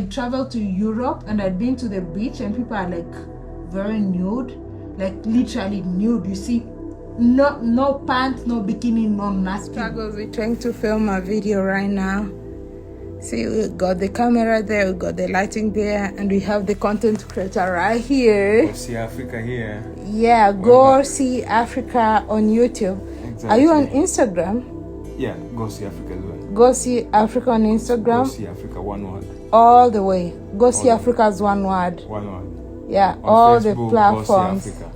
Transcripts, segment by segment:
I traveled to Europe and I'd been to the beach and people are like very nude, like literally nude. You see, no pants, no bikini, no nothing. Struggles with trying to film a video right now. See, we got the camera there, we got the lighting there, and we have the content creator right here. GoSeeAfrica here. Yeah, GoSeeAfrica on YouTube. Exactly. Are you on Instagram? Yeah, GoSeeAfrica as well. GoSeeAfrica on Instagram. GoSeeAfrica, one word. All the way. GoSeeAfrica is one word. One word. Yeah, On all Facebook, the platforms. GoSeeAfrica.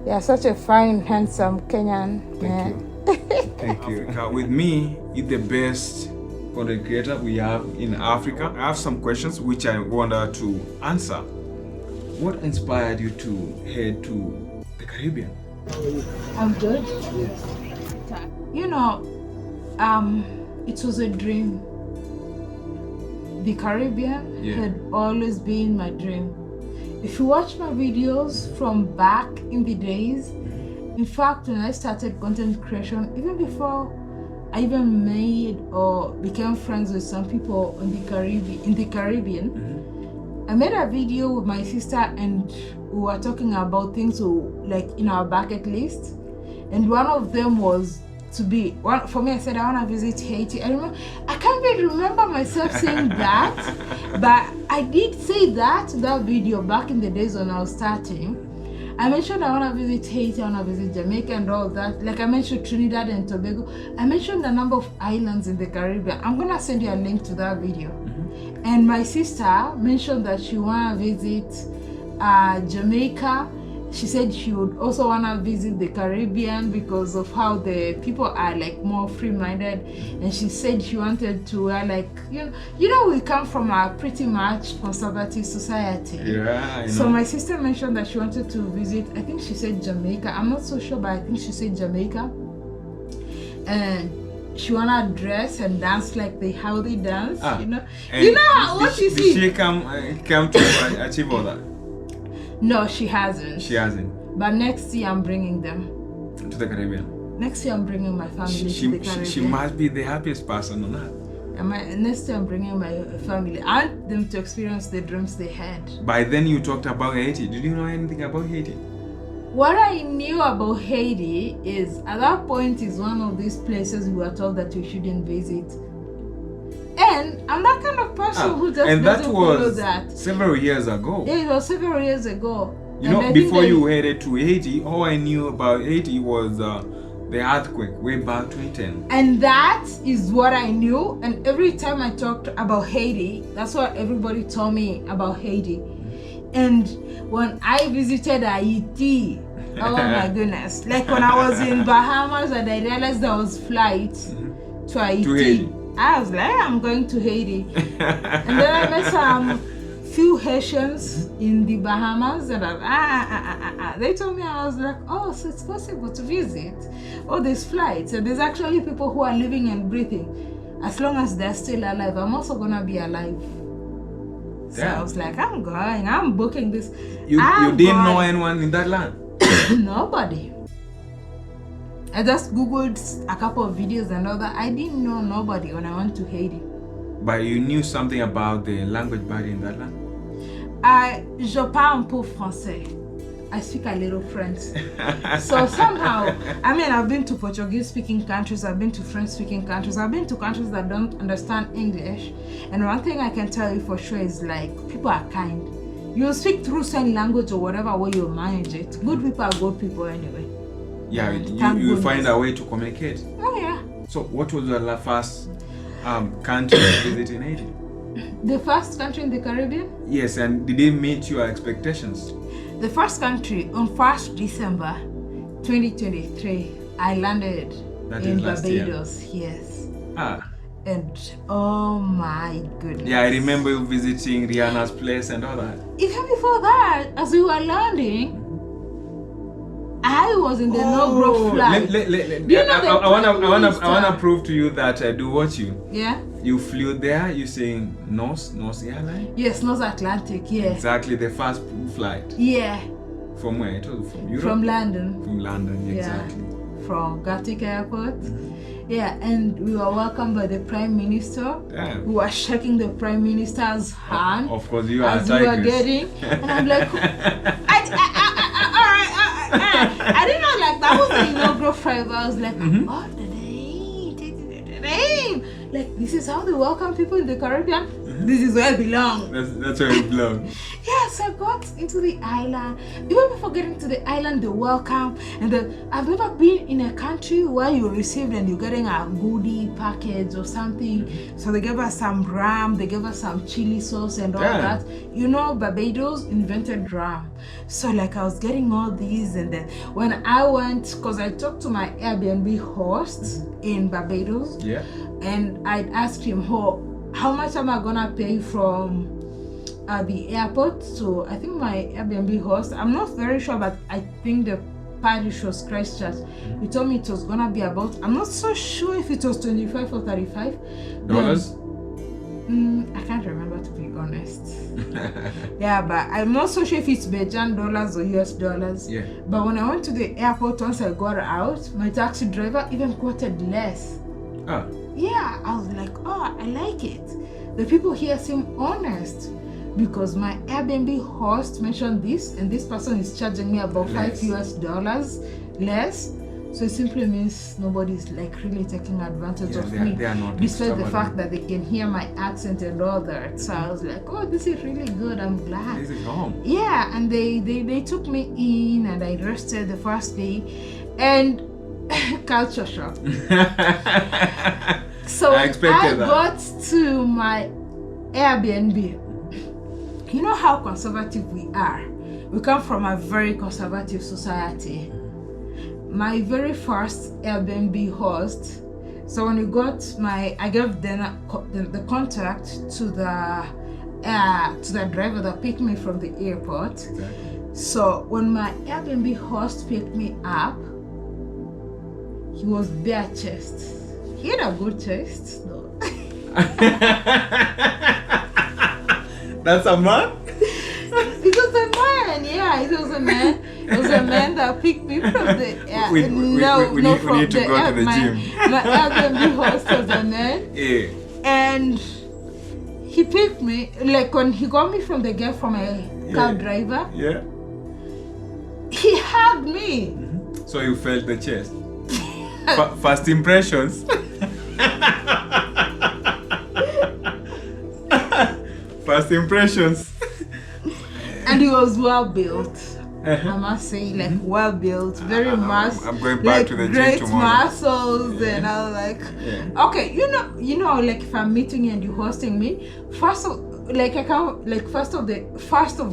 Yeah, such a fine, handsome Kenyan man. Thank you. Thank you. With me, it's the best content creator we have in Africa. I have some questions which I wanted to answer. What inspired you to head to the Caribbean? I'm good. Yes. You know, it was a dream. The Caribbean had always been my dream. If you watch my videos from back in the days, in fact, when I started content creation, even before I even made or became friends with some people in the Caribbean, I made a video with my sister and we were talking about things like in our bucket list, and one of them was for me. I said I want to visit Haiti. I can't even remember myself saying that, but I did say that video back in the days when I was starting. I mentioned I want to visit Haiti, I want to visit Jamaica and all that. Like I mentioned Trinidad and Tobago. I mentioned a number of islands in the Caribbean. I'm gonna send you a link to that video. And my sister mentioned that she want to visit Jamaica. She said she would also want to visit the Caribbean because of how the people are like more free-minded, and she said she wanted to wear like, you know we come from a pretty much conservative society. Yeah, I know. So my sister mentioned that she wanted to visit, I think she said Jamaica, I'm not so sure, but I think she said Jamaica, and she wanna dress and dance like how they dance. What you see. Did she come to achieve all that? No, she hasn't. She hasn't. But next year I'm bringing them to the Caribbean. Next year I'm bringing my family to the Caribbean. She must be the happiest person on earth. Next year I'm bringing my family. I want them to experience the dreams they had. By then you talked about Haiti. Did you know anything about Haiti? What I knew about Haiti is at that point is one of these places we were told that we shouldn't visit. And I'm that kind of person who just doesn't follow that. Several years ago. Yeah, it was several years ago. Before you headed to Haiti, all I knew about Haiti was the earthquake way back 2010. And that is what I knew. And every time I talked about Haiti, that's what everybody told me about Haiti. And when I visited Haiti, oh my goodness. Like when I was in Bahamas and I realized there was flight to Haiti. I was like, I'm going to Haiti. And then I met some few Haitians in the Bahamas and they told me, I was like, oh, so it's possible to visit. Oh, there's flights and there's actually people who are living and breathing. As long as they're still alive, I'm also gonna be alive. So I was like, I'm going, I'm booking this. You didn't know anyone in that land? Nobody. I just googled a couple of videos and all that. I didn't know nobody when I went to Haiti. But you knew something about the language barrier in that land? Je parle un peu français. I speak a little French. So somehow, I've been to Portuguese-speaking countries, I've been to French-speaking countries, I've been to countries that don't understand English. And one thing I can tell you for sure is like, people are kind. You'll speak through sign language or whatever way you manage it. Good people are good people anyway. Yeah, you find a way to communicate. Oh yeah. So what was the first country to visit in Haiti? The first country in the Caribbean? Yes, and did it meet your expectations? The first country on 1st December 2023, I landed in Barbados. Yes. And oh my goodness. Yeah, I remember you visiting Rihanna's place and all that. Even before that, as we were landing, I was in the no-bro flight. I wanna prove to you that I do watch you. Yeah. You flew there. You saying North Airline? Yes, North Atlantic. Yeah. Exactly, the first flight. Yeah. From where? It was from Europe. From London. From London, exactly. Yeah. From Gatwick Airport. Yeah, and we were welcomed by the Prime Minister. Damn. We were shaking the Prime Minister's hand. Of course, you are as we were Tigress. getting, and I'm like, I didn't know, like, that was the inaugural five. I was like, oh, the name. Like, this is how they welcome people in the Caribbean. This is where I belong. That's where you belong. Yeah, so I got into the island. Even before getting to the island, the welcome. And I've never been in a country where you received and you're getting a goodie package or something. So they gave us some ram, they gave us some chili sauce and all that. You know, Barbados invented ram. So like I was getting all these, and then when I went, because I talked to my Airbnb host in Barbados. Yeah. And I asked him, how much am I gonna pay from the airport to, I think, my Airbnb host? I'm not very sure, but I think the parish was Christchurch. He told me it was gonna be about, I'm not so sure if it was 25 or 35 dollars. I can't remember, to be honest. Yeah, but I'm not so sure if it's Bajan dollars or US dollars. Yeah. But when I went to the airport, once I got out, my taxi driver even quoted less. Ah. Yeah, I was like, oh, I like it. The people here seem honest, because my Airbnb host mentioned this, and this person is charging me about $5 US less. So it simply means nobody's like really taking advantage of me, they are not, despite the fact that they can hear my accent and all that. So I was like, oh, this is really good. I'm glad. This is home. Yeah, and they took me in, and I rested the first day, and culture shock. So I got to my Airbnb. You know how conservative we are. We come from a very conservative society. My very first Airbnb host, so when I gave the contact to the driver that picked me from the airport. Exactly. So when my Airbnb host picked me up, he was bare chest. He had a good chest, though. That's a man? It was a man, yeah. It was a man. It was a man that picked me from the we need to go to the gym. My Airbnb host was a man. Yeah. And he picked me, like when he got me from the gate from a cab driver. Yeah. He hugged me. So you felt the chest. First impressions. First impressions. And he was well built. I must say, like well built, very mass. I'm going back to the gym tomorrow. Great muscles, and I was like, okay, you know, like if I'm meeting you and you're hosting me, first of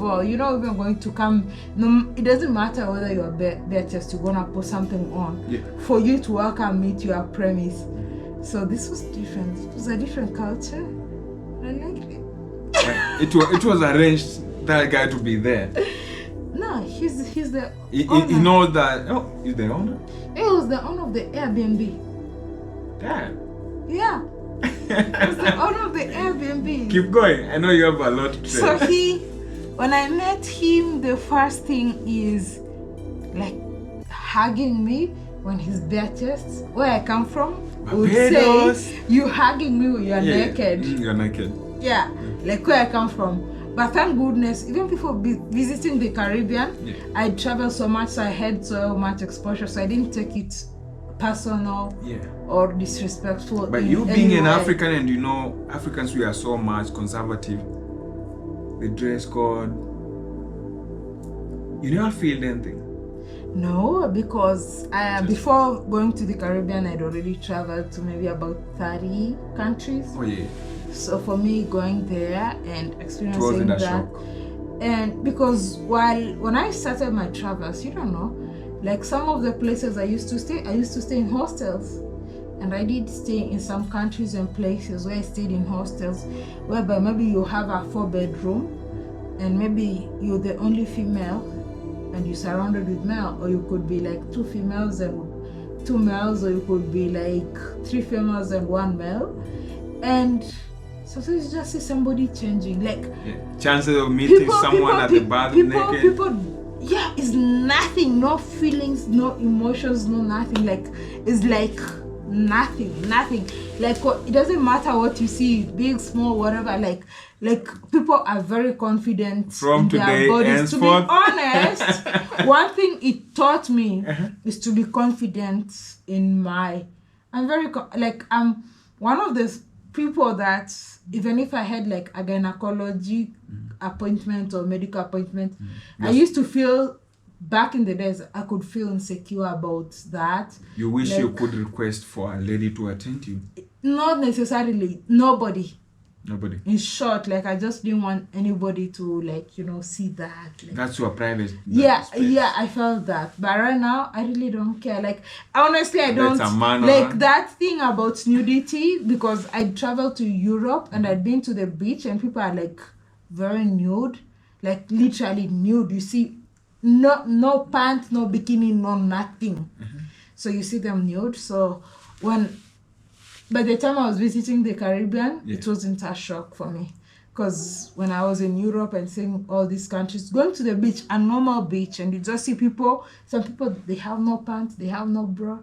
all, you know, if I'm going to come, no, it doesn't matter whether you're bare chest, you're gonna put something on for you to welcome me to your premise. So this was different. It was a different culture. I liked it. It was arranged that guy to be there. No, he's the he knows that. Oh, he's the owner? He was the owner of the Airbnb. Damn. Yeah. He was the owner of the Airbnb. Keep going. I know you have a lot to say. So when I met him, the first thing is like hugging me when he's bare chest. Where I come from, would say you hugging me when you're naked. You're naked. Yeah, like where I come from. But thank goodness, even before visiting the Caribbean, I traveled so much, so I had so much exposure, so I didn't take it personal or disrespectful. But you being an African, and you know, Africans, we are so much conservative. The dress code. You never feel anything? No, because before going to the Caribbean, I'd already traveled to maybe about 30 countries. Oh yeah. So for me, going there and experiencing wasn't a that, shock. and because when I started my travels, you don't know, like some of the places I used to stay in hostels, and I did stay in some countries and places where I stayed in hostels, whereby maybe you have a 4-bedroom, and maybe you're the only female, and you're surrounded with male, or you could be like 2 females and 2 males, or you could be like 3 females and 1 male, and sometimes you just see somebody changing, like chances of meeting someone at the bathroom naked. It's nothing, no feelings, no emotions, no nothing. Like it's like nothing. Like it doesn't matter what you see, big, small, whatever. Like people are very confident from in today their bodies. To be henceforth. honest, one thing it taught me is to be confident in my. I'm one of those people that even if I had like a gynecology appointment or medical appointment, I used to feel. Back in the days, I could feel insecure about that. You wish you could request for a lady to attend you? Not necessarily. Nobody. Nobody. In short, like I just didn't want anybody to see that. Like, that's your private. Yeah, I felt that. But right now, I really don't care. Like honestly, I don't like that thing about nudity because I traveled to Europe and I'd been to the beach and people are like very nude, like literally nude. You see. No pants, no bikini, no nothing. So you see them nude. So by the time I was visiting the Caribbean, it wasn't a shock for me. Because when I was in Europe and seeing all these countries, going to the beach, a normal beach, and you just see some people, they have no pants, they have no bra,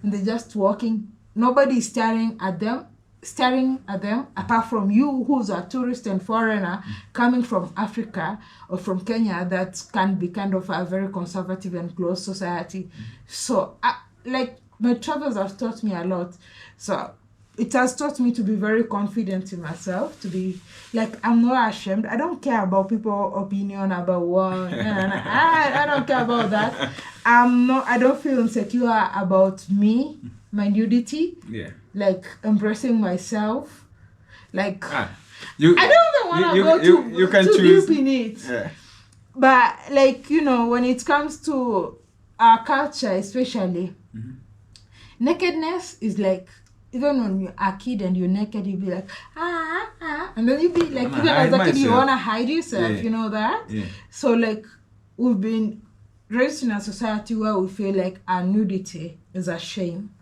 and they're just walking. Nobody is staring at them apart from you who's a tourist and foreigner coming from Africa or from Kenya that can be kind of a very conservative and closed society. So my travels have taught me a lot. So it has taught me to be very confident in myself, to be like, I'm not ashamed. I don't care about people's opinion about what. I don't care about that. I don't feel insecure about me, my nudity. Yeah. Like embracing myself. Like I don't even want to go too deep in it. Yeah. But when it comes to our culture especially, nakedness is like, even when you're a kid and you're naked, you'll be like, and then you'll be like, even as a kid, you want to hide yourself, you know that? Yeah. So like, we've been raised in a society where we feel like our nudity is a shame.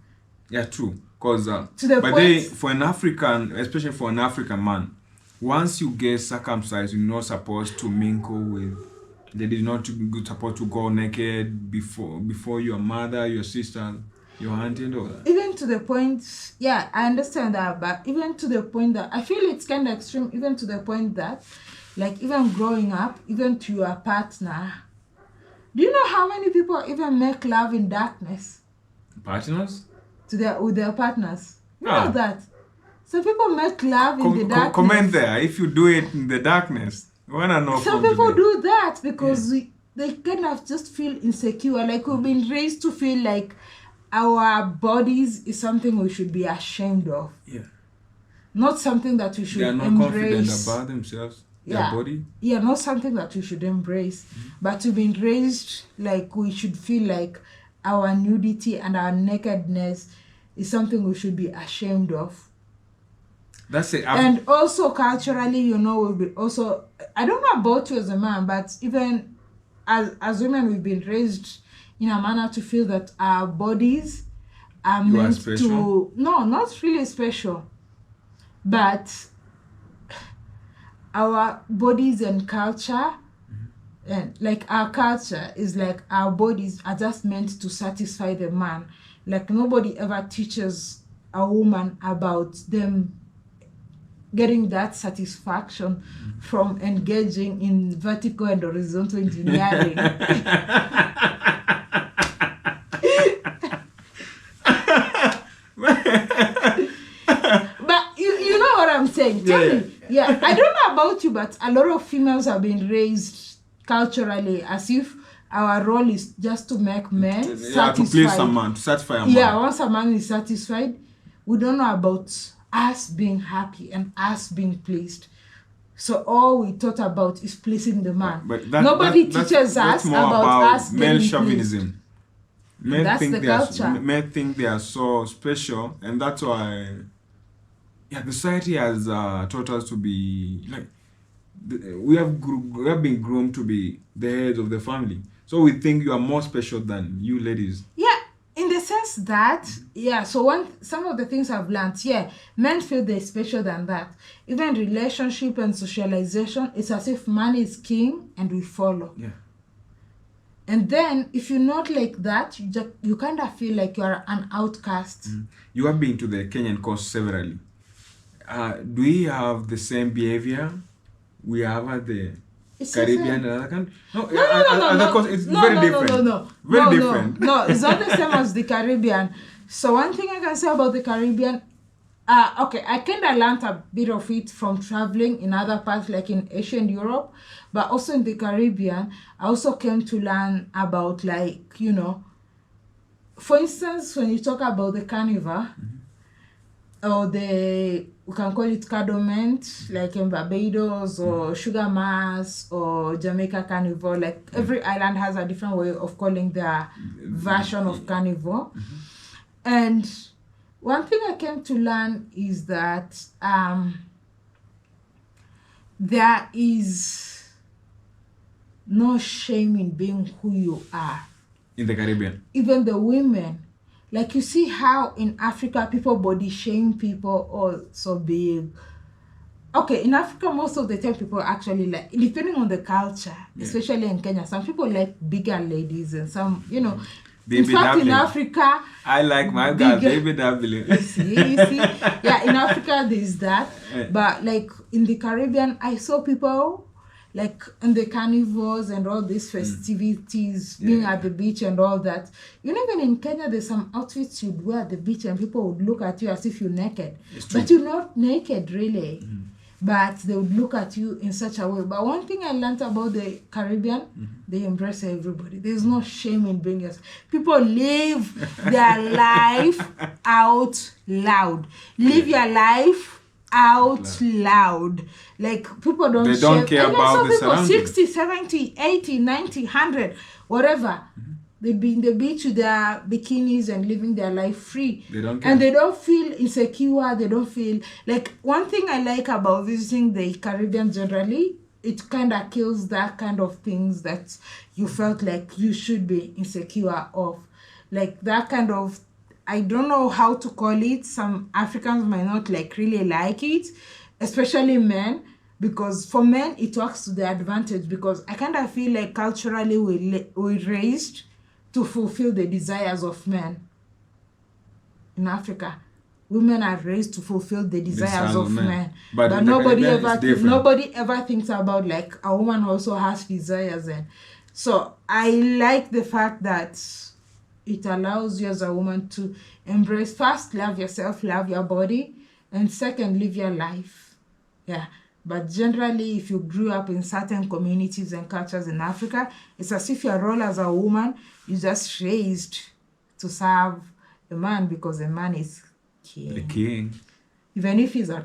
Yeah, true. Because for an African, especially for an African man, once you get circumcised, you're not supposed to mingle with. They did not supposed to go naked before your mother, your sister, your auntie, and all that. Even to the point, yeah, I understand that, but even to the point that I feel it's kind of extreme. Even to the point that, like, even growing up, even to your partner. Do you know how many people even make love in darkness? Partners? With their partners. You know that. Some people make love in the darkness. Comment there if you do it in the darkness. I wanna know. Some people do that because they kind of just feel insecure. Like we've been raised to feel like our bodies is something we should be ashamed of. Yeah. Not something that we should embrace. They are not confident about themselves, their body. Yeah, not something that we should embrace. But we've been raised like we should feel like our nudity and our nakedness is something we should be ashamed of. That's it. And also culturally, we'll be also, I don't know about you as a man, but even as women, we've been raised in a manner to feel that our bodies are meant to, no, not really special, but our bodies and culture, and like our culture is like our bodies are just meant to satisfy the man. Like nobody ever teaches a woman about them getting that satisfaction from engaging in vertical and horizontal engineering. But you know what I'm saying? Tell me. Yeah, I don't know about you, but a lot of females have been raised culturally as if our role is just to make men satisfied. To please some man, to satisfy a man. Yeah, once a man is satisfied, we don't know about us being happy and us being pleased. So all we thought about is pleasing the man. But nobody teaches us about us male being chauvinism. That's the culture. Men think they are so special, and that's why the society has taught us to be like we have been groomed to be the heads of the family. So we think you are more special than you ladies. Yeah, in the sense that, so some of the things I've learned, men feel they're special than that. Even relationship and socialization, it's as if man is king and we follow. Yeah. And then if you're not like that, you kind of feel like you're an outcast. You have been to the Kenyan coast severally. Do we have the same behavior we have at the Caribbean and other countries? No, it's very different. Very different. No, it's not the same as the Caribbean. So one thing I can say about the Caribbean, okay, I kind of learned a bit of it from traveling in other parts, like in Asia and Europe, but also in the Caribbean, I also came to learn about, like, you know, for instance, when you talk about the carnival, or we can call it Cadomment, like in Barbados, or Sugar Mass, or Jamaica Carnival, like every island has a different way of calling their version of carnival. And one thing I came to learn is that there is no shame in being who you are. In the Caribbean. Even the women. Like, you see how in Africa people body shame people, or so big. Okay, in Africa, most of the time people actually like, depending on the culture, especially in Kenya, some people like bigger ladies, and some, you know, Baby in fact, W. in Africa, I like my girl, Baby W. You see? Yeah, in Africa, there's that. But, like, in the Caribbean, I saw people, like, in the carnivals and all these festivities, being at the beach and all that. You know, even in Kenya, there's some outfits you'd wear at the beach and people would look at you as if you're naked. But you're not naked, really. But they would look at you in such a way. But one thing I learned about the Caribbean, they embrace everybody. There's no shame in being yourself. People live their life out loud. Live your life out loud. Like, people don't They don't care about the surroundings. 60, 70, 80, 90, 100, whatever. They'd be in the beach with their bikinis and living their life free. They don't care. And they don't feel insecure. They don't feel... Like, one thing I like about visiting the Caribbean generally, it kind of kills that kind of things that you felt like you should be insecure of. Like, that kind of... I don't know how to call it. Some Africans might not like really like it, especially men, because for men it works to their advantage, because I kind of feel like culturally we're raised to fulfill the desires of men. In Africa, women are raised to fulfill the desires of men. But nobody ever thinks about, like, a woman also has desires. And so I like the fact that it allows you as a woman to embrace, first, love yourself, love your body, and second, live your life. Yeah. But generally, if you grew up in certain communities and cultures in Africa, it's as if your role as a woman, you're just raised to serve a man, because a man is king. The king. Even if he's an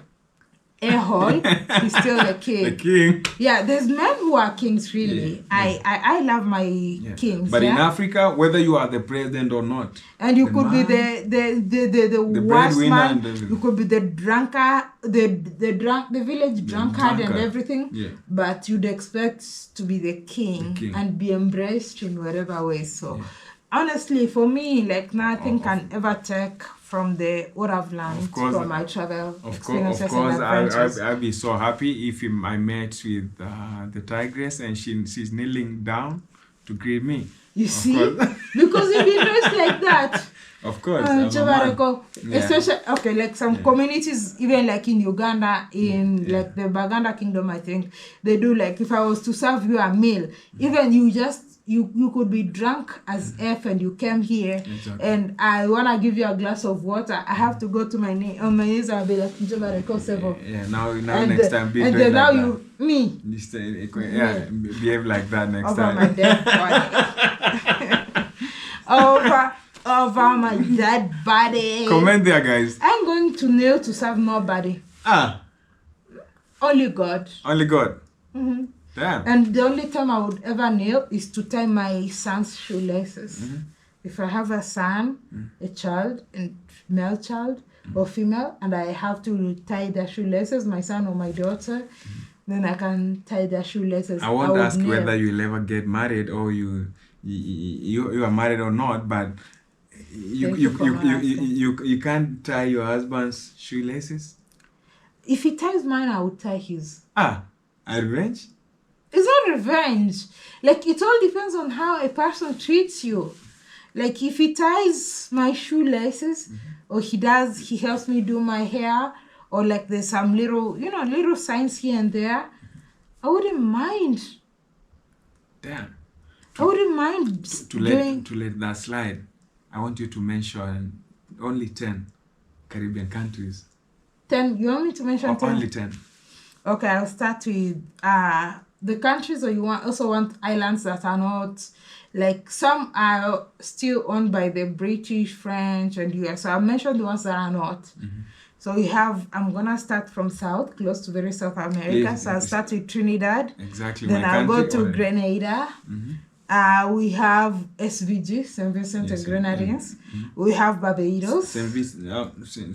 a-hole, he's still the king. The king. Yeah, there's men who are kings, really. I love my kings. But in Africa, whether you are the president or not, and you could be the worst man. You could be the drunkard, the village drunkard and everything. Yeah. But you'd expect to be the king and be embraced in whatever way. So, honestly, for me, like, nothing can ever take from what I've learned from my travel experiences and adventures. I'd be so happy if I met with the Tigress and she's kneeling down to greet me. You see? Because you've been dressed like that. Of course. Especially, okay, like some communities, even like in Uganda, in like the Baganda Kingdom, I think, they do, like, if I was to serve you a meal, even you could be drunk as F and you came here and I want to give you a glass of water. I have to go to my knee on my knees and I'll be like, now next time be and then now like behave like that next over time. My dead body. over my dead body. Comment there, guys. I'm going to kneel to serve nobody. Only God. Only God. Damn. And the only time I would ever kneel is to tie my son's shoelaces. If I have a son, a child, a male child or female, and I have to tie their shoelaces, my son or my daughter, then I can tie their shoelaces. I won't ask whether you'll ever get married or you are married or not, but you can't tie your husband's shoelaces. If he ties mine, I would tie his. A revenge? It's not not revenge. Like, it all depends on how a person treats you. Like, if he ties my shoelaces, or he helps me do my hair, or like there's some little signs here and there, I wouldn't mind. Damn. I wouldn't mind To let that slide. I want you to mention only 10 Caribbean countries. 10. You want me to mention 10? Only 10. Okay, I'll start with the countries, or you also want islands that are not, like, some are still owned by the British, French, and US. So I'll mention the ones that are not. So we have, I'm gonna start from south, close to very South America. Please, so I'll start with Trinidad. Exactly. Then I'll go to or... Grenada. We have SVG, St. Vincent and Grenadines. We have Barbados. St. Vincent. St.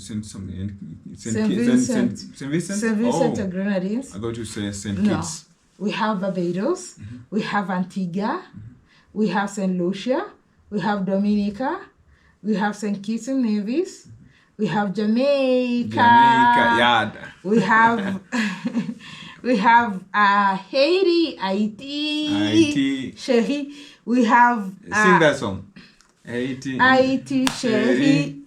Vincent and Grenadines. I thought you said St. No. Kitts. We have Barbados. We have Antigua. We have St. Lucia. We have Dominica. We have St. Kitts and Nevis. We have Jamaica. Yeah. We have we have Haiti, Haiti, Sherry. We have sing that song. Haiti, Sherry.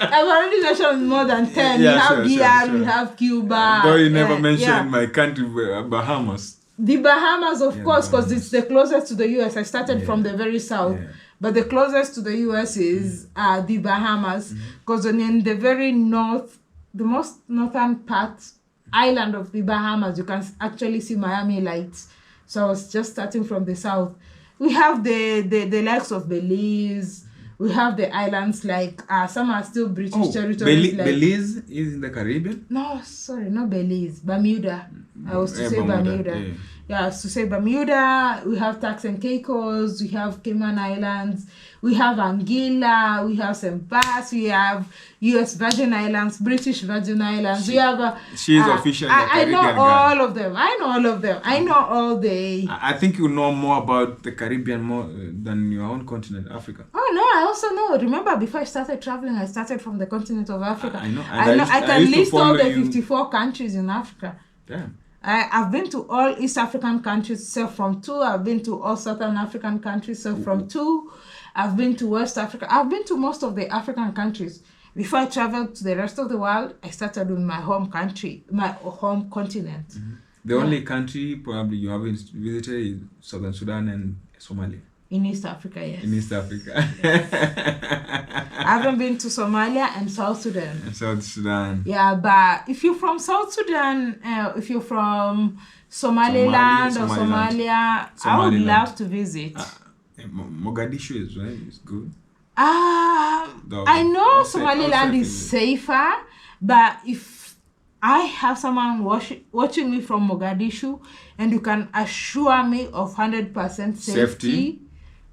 I've already mentioned more than 10. Yeah, we have DR, sure. we have Cuba. Though you never mentioned my country, Bahamas. The Bahamas, of course, because it's the closest to the US. I started from the very south. Yeah. But the closest to the US is the Bahamas. Because in the very north, the most northern part, island of the Bahamas, you can actually see Miami lights. So I was just starting from the south. We have the likes of Belize. We have the islands like, some are still British territories. Belize is in the Caribbean? No, sorry, not Belize. Bermuda. I was to say Bermuda. Yeah, I was to say Bermuda. We have Turks and Caicos. We have Cayman Islands. We have Anguilla. We have St. Bass. We have U.S. Virgin Islands, British Virgin Islands. We have... She's officially I know all of them. I know all the... I think you know more about the Caribbean more than your own continent, Africa. Oh, no, I also know. Remember, before I started traveling, I started from the continent of Africa. I know. I can list all the 54 countries in Africa. Damn. I've been to all East African countries except from 2. I've been to all Southern African countries except from 2. I've been to West Africa. I've been to most of the African countries. Before I traveled to the rest of the world, I started with my home country, my home continent. The only country probably you haven't visited is Southern Sudan and Somalia. In East Africa, yes. In East Africa. I haven't been to Somalia and South Sudan. South Sudan. Yeah, but if you're from South Sudan, if you're from Somaliland or Somalia, I would love to visit. Mogadishu is right. It's good. I know Somaliland is safer, but if I have someone watching me from Mogadishu and you can assure me of 100% safety,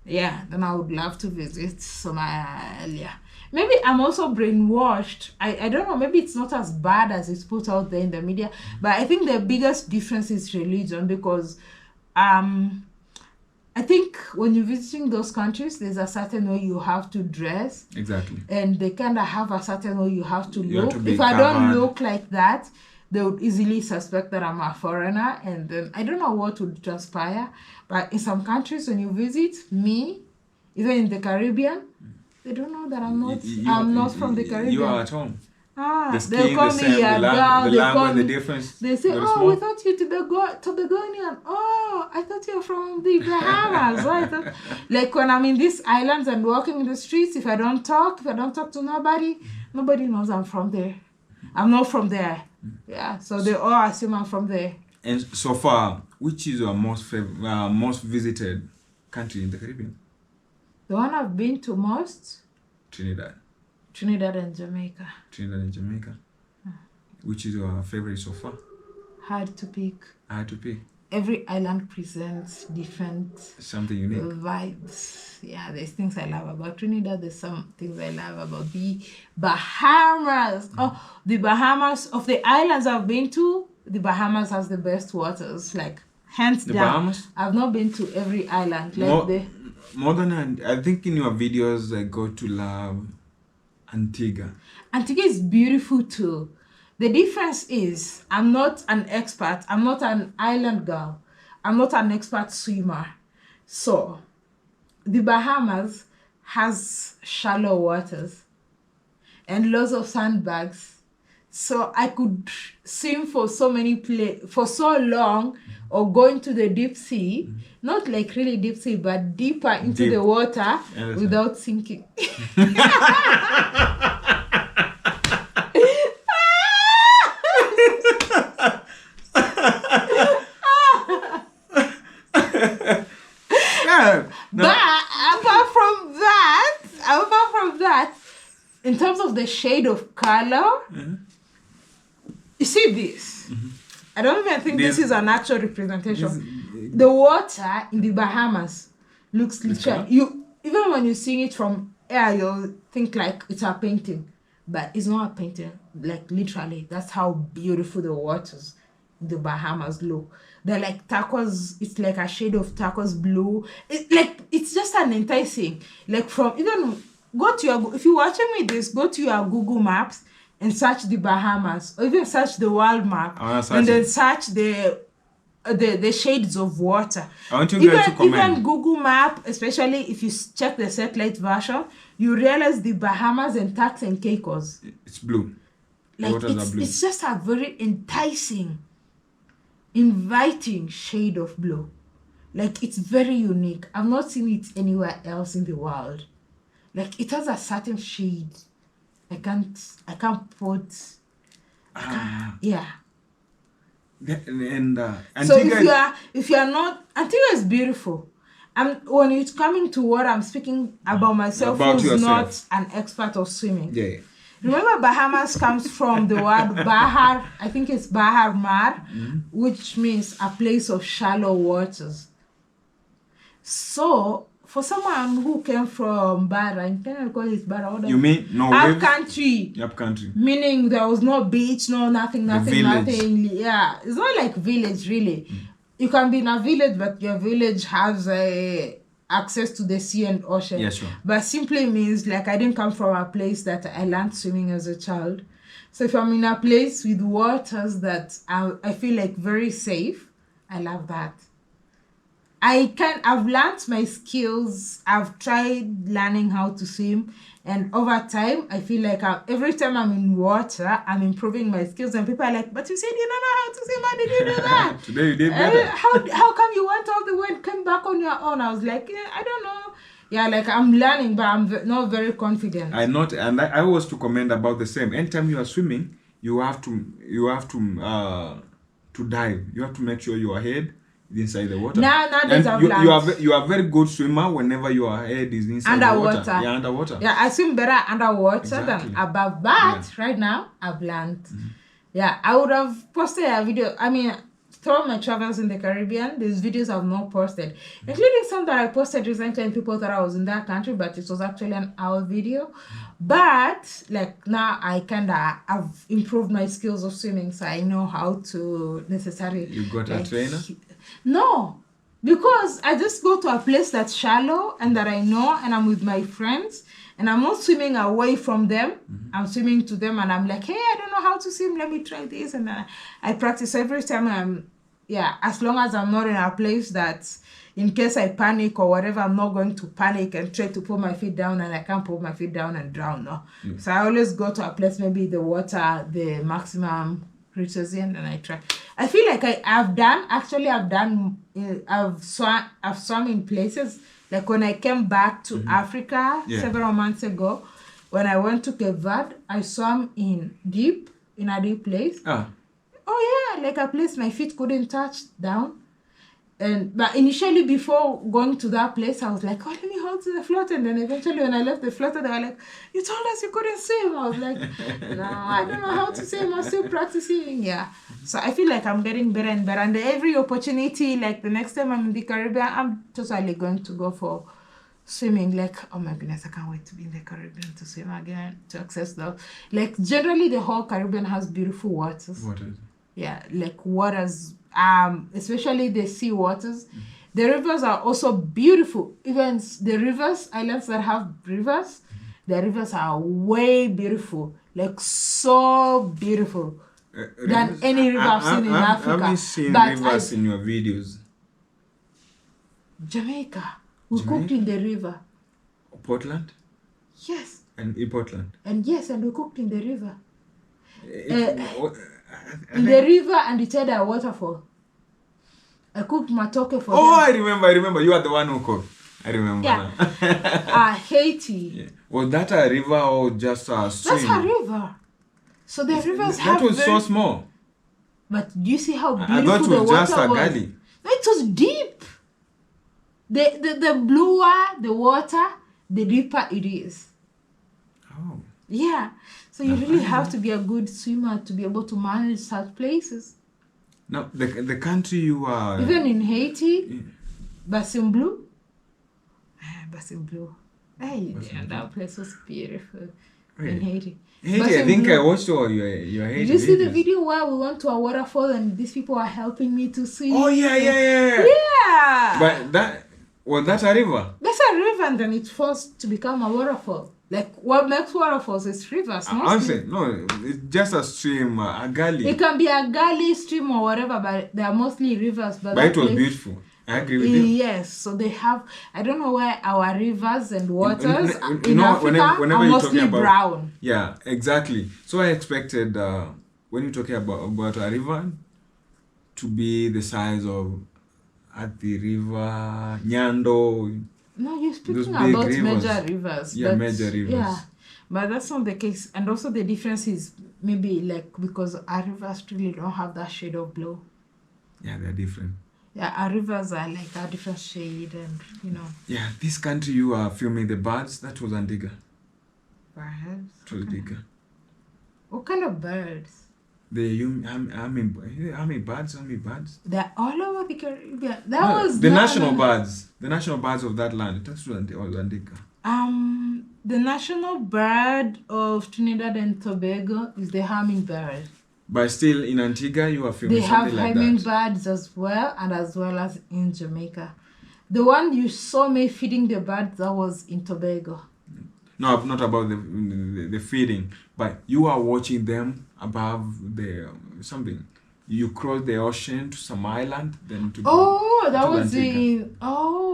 yeah, then I would love to visit Somalia. Maybe I'm also brainwashed. I don't know, maybe it's not as bad as it's put out there in the media, but I think the biggest difference is religion, because I think when you're visiting those countries, there's a certain way you have to dress. Exactly. And they kind of have a certain way you have to look. If covered. I don't look like that, they would easily suspect that I'm a foreigner. And then I don't know what would transpire. But in some countries, when you visit me, even in the Caribbean, they don't know that I'm not from the Caribbean. You are at home. The skin, call me the language, the difference. They say, oh, we thought you Tobagonian. Oh, I thought you're from the Bahamas. Right? Like when I'm in these islands and walking in the streets, if I don't talk to nobody knows I'm from there. I'm not from there. Yeah, so they all assume I'm from there. And so far, which is your most visited country in the Caribbean? The one I've been to most? Trinidad and Jamaica. Which is your favorite so far? Hard to pick. Every island presents different something unique vibes. Yeah, there's things I love about Trinidad. There's some things I love about the Bahamas. Oh, the Bahamas, of the islands I've been to, the Bahamas has the best waters. Like, hands down. Bahamas? I've not been to every island. More than I think in your videos I go to love Antigua. Antigua is beautiful too. The difference is I'm not an expert. I'm not an island girl. I'm not an expert swimmer. So the Bahamas has shallow waters and lots of sandbags. So I could swim for for so long, or go into the deep sea, not like really deep sea, but deeper into the water without sinking. But apart from that, in terms of the shade of color, you see this. I don't even think this is an actual representation. The water in the Bahamas looks literal. Even when you see it from air, you'll think like it's a painting, but it's not a painting. Like literally, that's how beautiful the waters in the Bahamas look. They're like turquoise. It's like a shade of turquoise blue. It's just an enticing. Like from even if you're watching me this, go to your Google Maps and search the Bahamas, or even search the world map, and then search the shades of water. I want you guys to comment. Even Google Map, especially if you check the satellite version, you realize the Bahamas and Turks and Caicos. It's blue. Like the waters are blue. It's just a very enticing, inviting shade of blue. Like it's very unique. I've not seen it anywhere else in the world. Like it has a certain shade. I can't put. Yeah. And so if you are not, Antigua is beautiful. When it's coming to what I'm speaking about myself, who's not an expert of swimming. Yeah. Remember, Bahamas comes from the word Bahar. I think it's Bahar Mar, which means a place of shallow waters. So for someone who came from Bara, in Kenya we call it Bara. You mean no up country? Up country. Meaning there was no beach, no nothing. Yeah, it's not like village really. You can be in a village, but your village has access to the sea and ocean. Yeah, sure. But simply means like I didn't come from a place that I learned swimming as a child. So if I'm in a place with waters that I feel like very safe, I love that. I've learned my skills. I've tried learning how to swim, and over time, I feel like every time I'm in water, I'm improving my skills. And people are like, "But you said you don't know how to swim. How did you do that?" Today you did better. How come you went all the way and came back on your own? I was like, I don't know. Yeah, like I'm learning, but I'm not very confident. I was to comment about the same. Anytime you are swimming, you have to dive. You have to make sure your head inside the water. Nowadays you are very good swimmer whenever your head is inside the water. Yeah, underwater. Yeah, I swim better underwater than above. But right now I've learned. Yeah, I would have posted a video. I mean, throughout my travels in the Caribbean, these videos I've not posted, including some that I posted recently, and people thought I was in that country, but it was actually an owl video. But like now I've improved my skills of swimming, so I know how to necessarily. You got a trainer? No, because I just go to a place that's shallow and that I know, and I'm with my friends, and I'm not swimming away from them. I'm swimming to them, and I'm like, hey, I don't know how to swim. Let me try this, and I practice every time. As long as I'm not in a place that, in case I panic or whatever, I'm not going to panic and try to put my feet down, and I can't put my feet down and drown. No. So I always go to a place, maybe the water, the maximum reaches in, and I try. I feel like I've swum in places. Like when I came back to Africa several months ago, when I went to Cape Verde, I swam in a deep place. Oh yeah, like a place my feet couldn't touch down. But initially, before going to that place, I was like, oh, let me hold to the float. And then eventually when I left the float, they were like, you told us you couldn't swim. I was like, no, I don't know how to swim. I'm still practicing. Yeah. So I feel like I'm getting better and better. And every opportunity, like the next time I'm in the Caribbean, I'm totally going to go for swimming. Like, oh my goodness, I can't wait to be in the Caribbean to swim again, to access those. Like, generally, the whole Caribbean has beautiful waters. Waters. Yeah, like waters. Especially the sea waters. The rivers are also beautiful. Even the rivers, islands that have rivers, the rivers are way beautiful. Like so beautiful. than any river I've seen in Africa. I haven't seen But rivers in your videos. Jamaica, we cooked in the river. Portland? Yes. And in Portland? And yes, and we cooked in the river. I In the river, and it had a waterfall. I cooked matoke for them. I remember. You are the one who cooked. I remember Yeah. now. Haiti. Yeah. Was that a river or just a stream? That's a river. So the rivers That have was so small. But do you see how I beautiful thought it the was water just a was? gully. No, it was deep. The bluer the water, the deeper it is. Oh. Yeah. So you really have to be a good swimmer to be able to manage such places. Now, the country you are... Even in Haiti, Bassin Blue. Bassin Blue. Hey, yeah, that place was beautiful. In Haiti. Haiti, I think I watched all your Haiti. Did you see the videos. video where we went to a waterfall and these people are helping me to swim? Oh, yeah. Yeah. But that's a river. That's a river, and then it falls to become a waterfall. Like, what makes waterfalls is rivers, I'm saying, no, it's just a stream, a gully. It can be a gully, stream, or whatever, but they are mostly rivers. But it was beautiful. I agree with you. Yes, so they have, I don't know why our rivers and waters in know, Africa whenever are you're mostly talking about, brown. Yeah, exactly. So I expected, when you're talking about a river, to be the size of at the river Nyando. No, you're speaking big about rivers. major rivers. Yeah, but, major rivers. Yeah, but that's not the case. And also the difference is maybe like because our rivers really don't have that shade of blue. Yeah, they're different. Yeah, our rivers are like a different shade, and you know. Yeah, this country you are filming the birds, that was Antigua. Perhaps. It was Antigua. What kind of birds? Hummingbirds. They're all over the Caribbean. The national birds. The national birds of that land. That was Antigua. The national bird of Trinidad and Tobago is the hummingbird. But still in Antigua you are filming They have something like that. hummingbirds as well, and as well as in Jamaica. The one you saw me feeding the birds, that was in Tobago. No, not about the feeding, but you are watching them above the something. You cross the ocean to some island, then to That was Antigua.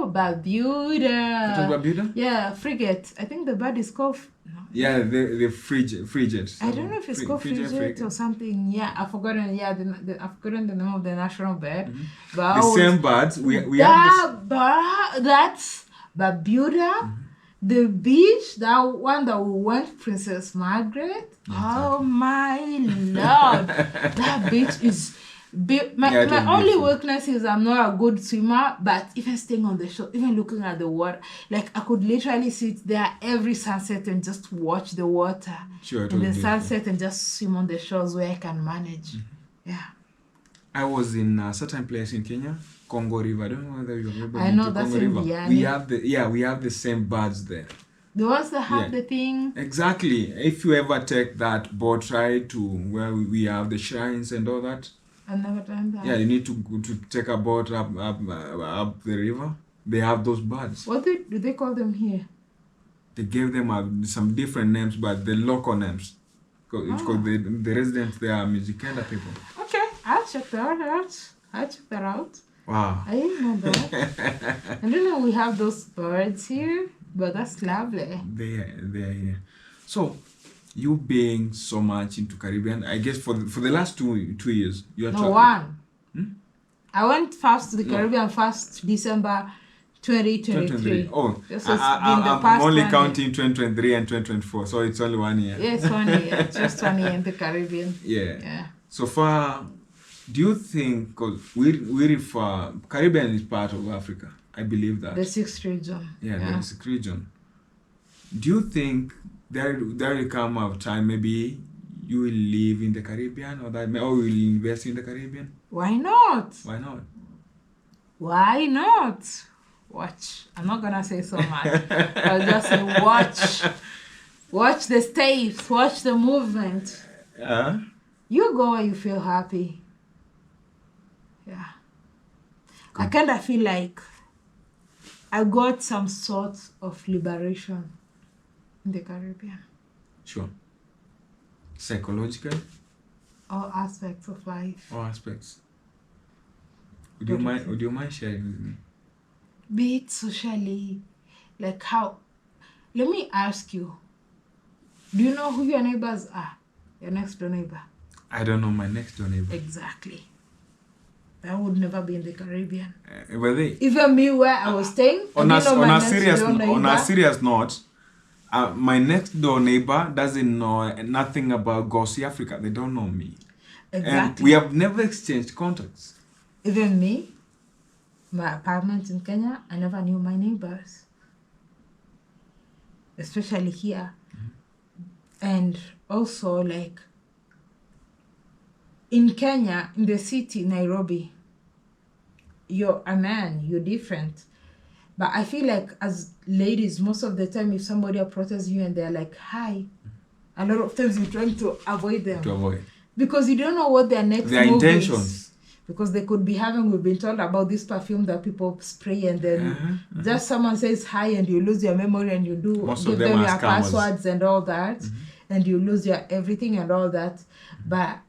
Barbuda. That was Barbuda? Yeah, frigate. I think the bird is called. No. Yeah, the frigate. I don't know if it's called frigate or something. Yeah, I've forgotten. Yeah, I've forgotten the name of the national bird. Mm-hmm. But The same birds. We have this. That's Barbuda. Mm-hmm. The beach, that one that we went, Princess Margaret. Oh my Lord, that beach is. My only weakness is I'm not a good swimmer, but even staying on the shore, even looking at the water, like I could literally sit there every sunset and just watch the water. Sure, and the sunset and just swim on the shores where I can manage. Mm-hmm. Yeah. I was in a certain place in Kenya, Congo River. I don't know whether you've ever been I know to that's Congo in River. Diani. We have the same birds there. The ones that have Yeah. the thing. Exactly. If you ever take that boat ride to where we have the shrines and all that, I've never done that. yeah, you need to take a boat up the river. They have those birds. What do they call them here? They gave them some different names, but the local names. It's called the residents. They are Mizikenda people. Okay, I'll check that out. Wow. I didn't know that. I don't know we have those birds here, but that's lovely. They are here. So, you being so much into Caribbean, I guess for the last 2 years, you are No, one. I went first to the Caribbean first December 2023. Oh, This has been the I'm past only 1 counting 2023 and 2024, so it's only 1 year. Yes, 1 year. Just 1 year in the Caribbean. Yeah. So far, do you think, because we refer, Caribbean is part of Africa, I believe that. The 6th region. Yeah, the 6th region. Do you think there will come a time maybe you will live in the Caribbean or you will invest in the Caribbean? Why not? Why not? Why not? Watch. I'm not gonna say so much. I'll just say watch. Watch the steps. Watch the movement. You go where you feel happy. Yeah. Good. I kind of feel like I got some sort of liberation in the Caribbean. Sure. Psychologically? All aspects of life. All aspects. Would you mind sharing with me? Be it socially, like how. Let me ask you. Do you know who your neighbors are? Your next door neighbor. I don't know my next door neighbor. Exactly. That would never be in the Caribbean. Were they? Even me, where I was staying. On a serious note, my next door neighbor doesn't know nothing about GoSeeAfrica. They don't know me. Exactly. And we have never exchanged contacts. Even me, my apartment in Kenya, I never knew my neighbors. Especially here. And also, like, in Kenya, in the city, Nairobi, you're a man, you're different. But I feel like as ladies, most of the time, if somebody approaches you and they're like, hi, a lot of times you're trying to avoid them. Because you don't know what their next move intentions is. Because they could be we've been told about this perfume that people spray, and then just someone says hi and you lose your memory, and you give them your passwords and all that, and you lose your everything and all that. But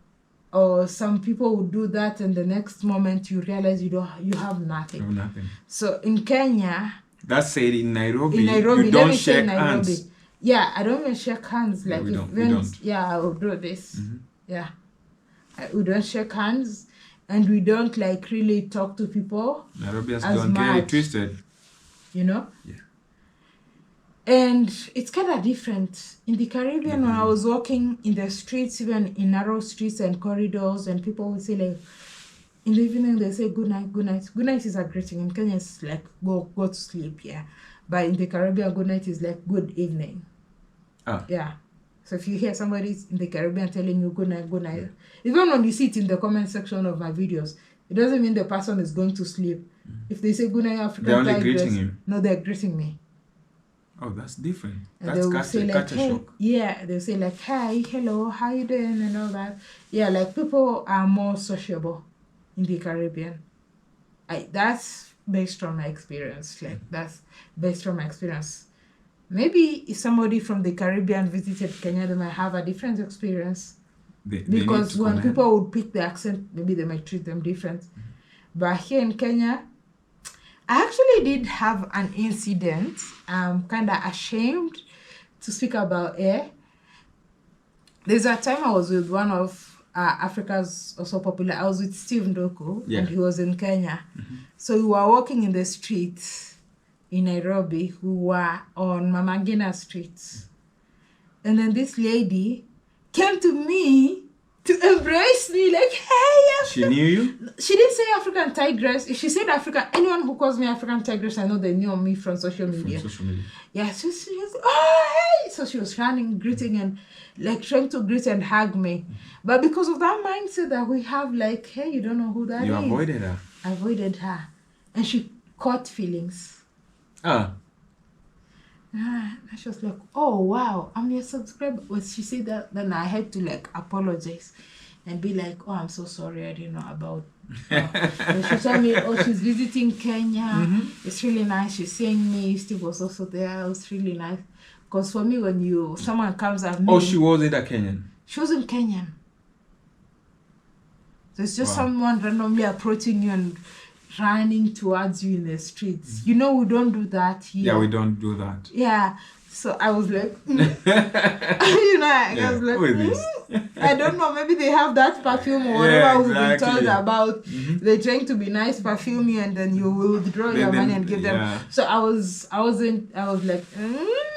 or some people would do that, and the next moment you realize you have nothing. So in Kenya, that's said in Nairobi, you don't shake hands. Yeah, I don't even shake hands. Like we don't. Yeah, I will do this. Yeah, we don't shake hands, and we don't like really talk to people. Nairobians don't get it twisted. You know. Yeah. And it's kind of different. In the Caribbean, when I was walking in the streets, even in narrow streets and corridors, and people would say, like, in the evening, they say, good night, good night. Good night is a greeting. In Kenya, it's like, go to sleep, yeah. But in the Caribbean, good night is like, good evening. Yeah. So if you hear somebody in the Caribbean telling you good night, even when you see it in the comment section of my videos, it doesn't mean the person is going to sleep. If they say good night, African they're only Tigress, greeting you. No, they're greeting me. Oh, that's different. And that's culture shock. Yeah, they'll say like, hi, hello, how you doing, and all that. Yeah, like people are more sociable in the Caribbean. That's based on my experience. Like, that's based on my experience. Maybe if somebody from the Caribbean visited Kenya, they might have a different experience. Because when people would pick the accent, maybe they might treat them different. But here in Kenya, I actually did have an incident. I'm kind of ashamed to speak about it. There's a time I was with one of Africa's also popular. I was with Steve Ndoku, and he was in Kenya. So we were walking in the streets in Nairobi. We were on Mama Ngina Street. And then this lady came to me to embrace me, like, hey, Africa. She knew you? She didn't say African Tigress. If she said African, anyone who calls me African Tigress, I know they knew me from social media. Yeah, so she was, oh, hey. So she was running, greeting, and like trying to greet and hug me. But because of that mindset that we have, like, hey, you don't know who that is. You avoided her. I avoided her. And she caught feelings. And she was like, oh, wow, I'm your subscriber. When she said that, then I had to like apologize and be like, oh, I'm so sorry, I didn't know about and she told me, oh, she's visiting Kenya. It's really nice. She's seeing me. Steve was also there. It was really nice. Because for me, when someone comes at me. Oh, she wasn't a Kenyan? She wasn't Kenyan. So it's just someone randomly approaching you and running towards you in the streets. You know, we don't do that here. Yeah, we don't do that. Yeah. So I was like, you know, I was like, I don't know, maybe they have that perfume or whatever we've been told about. They're trying to be nice, perfume you, and then you will withdraw your money and give them. So I was like,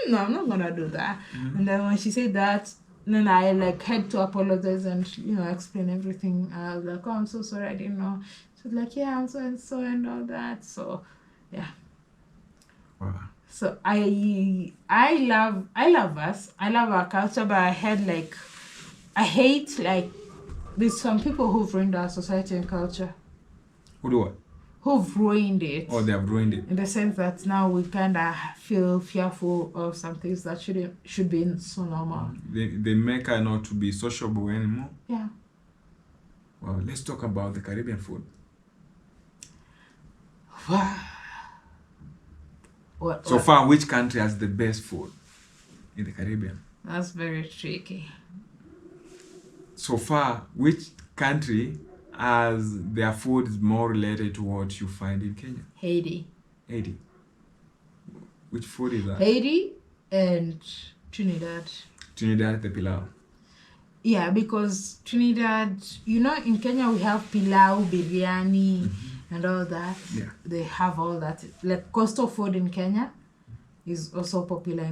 no, I'm not gonna do that. And then when she said that, then I like had to apologize and explain everything. I was like, oh, I'm so sorry, I didn't know. She was like, yeah, I'm so and so and all that. So yeah. Wow. So I love us. I love our culture, but I hate like there's some people who've ruined our society and culture. Who do what? Who've ruined it. Oh, they have ruined it. In the sense that now we kind of feel fearful of some things that should be so normal. They make her not to be sociable anymore. Yeah. Well, let's talk about the Caribbean food. Wow. So far, which country has the best food in the Caribbean? That's very tricky. so far, which country has their food is more related to what you find in Kenya? Haiti. Haiti. Which food is that? Haiti and Trinidad. Trinidad, the pilau. Yeah, because Trinidad, you know, in Kenya we have pilau, biryani, and all that. Yeah. They have all that. Like coastal food in Kenya is also popular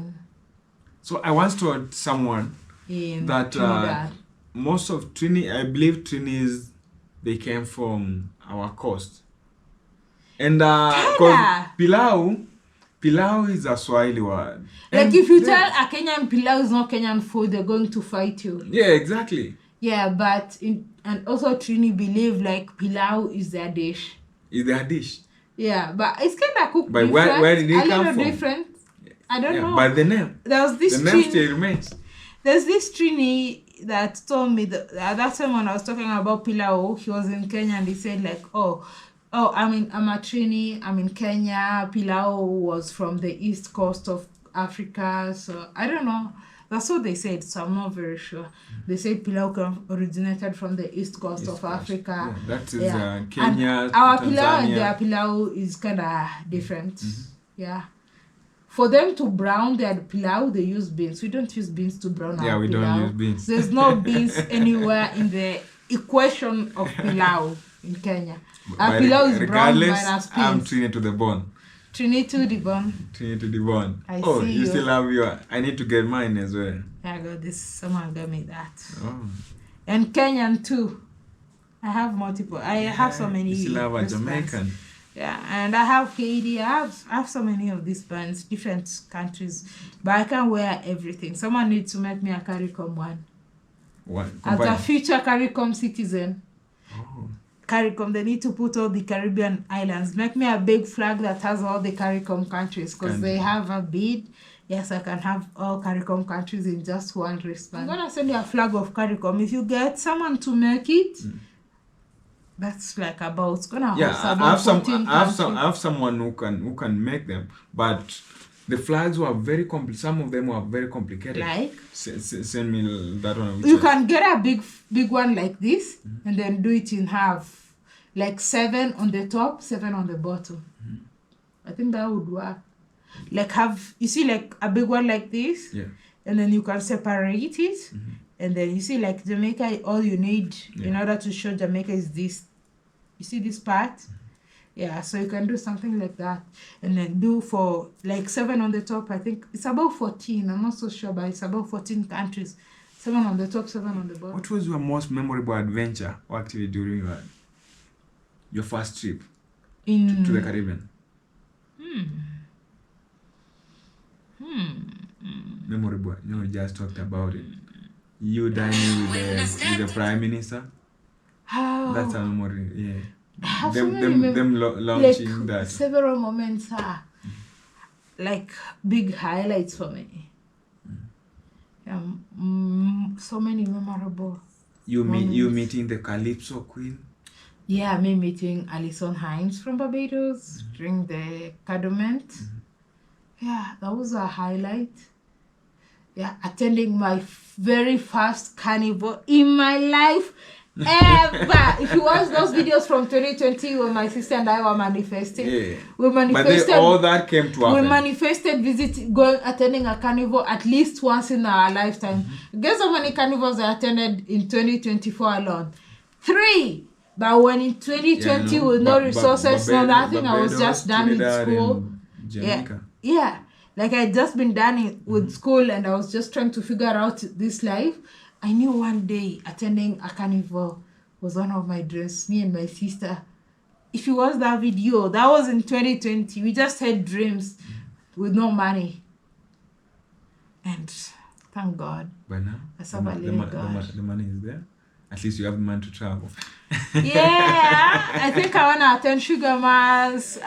So I once told someone in that Trinidad. most of I believe Trinis, they came from our coast. And because pilau is a Swahili word. Like And if you tell a Kenyan pilau is not Kenyan food, they're going to fight you. yeah, exactly. Yeah, but and also Trini believe like pilau is their dish. Is their dish. Yeah, but it's kind of cooked But different. where did it a come little from? Different. I don't know. But the name. There was this the name still remains. There's this Trini that told me that that time when I was talking about pilau, he was in Kenya and he said like, oh, I'm a Trini, I'm in Kenya. Pilau was from the east coast of Africa, so I don't know. That's what they said, so I'm not very sure. They said pilau originated from the east coast of Africa. Yeah, that is Kenya, and our Tanzania. pilau and their pilau is kind of different. Yeah. For them to brown their pilau, they use beans. We don't use beans to brown our pilau. Yeah, we don't use beans. There's no beans anywhere in the equation of pilau in Kenya. Our pilau is brown minus beans. I'm Trini to the bone. Trini to the bone. Trini to the bone. I oh, see you still have your... I need to get mine as well. I got this. Someone got me that. Oh. And Kenyan too. I have multiple. I have so many. You still have a Jamaican. Yeah, and I have Haiti. I have so many of these bands, different countries, but I can't wear everything. Someone needs to make me a CARICOM one. What? As a future CARICOM citizen. Oh. CARICOM, they need to put all the Caribbean islands. Make me a big flag that has all the CARICOM countries because they have a bid. Yes, I can have all CARICOM countries in just one wristband. I'm gonna send you a flag of CARICOM. If you get someone to make it. That's like about gonna I have someone who can make them, but the flags were very some of them were very complicated. Like send me that one. You can get a big one like this and then do it in half, like 7 on the top, 7 on the bottom. I think that would work. Like you see like a big one like this, and then you can separate it, and then you see like Jamaica. All you need in order to show Jamaica is this. You see this part? Yeah, so you can do something like that. And then do for like 7 on the top. I think it's about 14. I'm not so sure, but it's about 14 countries. 7 on the top, 7 on the bottom. What was your most memorable adventure or activity during your first trip to the Caribbean? Memorable. You just talked about it. You dining with the Prime Minister. Oh. That's a memory, yeah. Them launching like, that. Several moments are like big highlights for me. So many memorable. You meeting the Calypso Queen? Yeah, me meeting Alison Hines from Barbados during the Cadiment. Yeah, that was a highlight. Yeah, attending my very first carnival in my life ever. If you watch those videos from 2020 when my sister and I were manifesting, we manifested. But all that came to happen. We manifested attending a carnival at least once in our lifetime. Guess how many carnivals I attended in 2024 alone? 3. But when in 2020 with no resources, no nothing, I was just done with school. Yeah. Like I just been done with school and I was just trying to figure out this life. I knew one day attending a carnival was one of my dreams. Me and my sister. If you watch that video, that was in 2020. We just had dreams with no money. And thank God. But now, the money is there. At least you have the money to travel. Yeah, I think I want to attend Sugar Mass,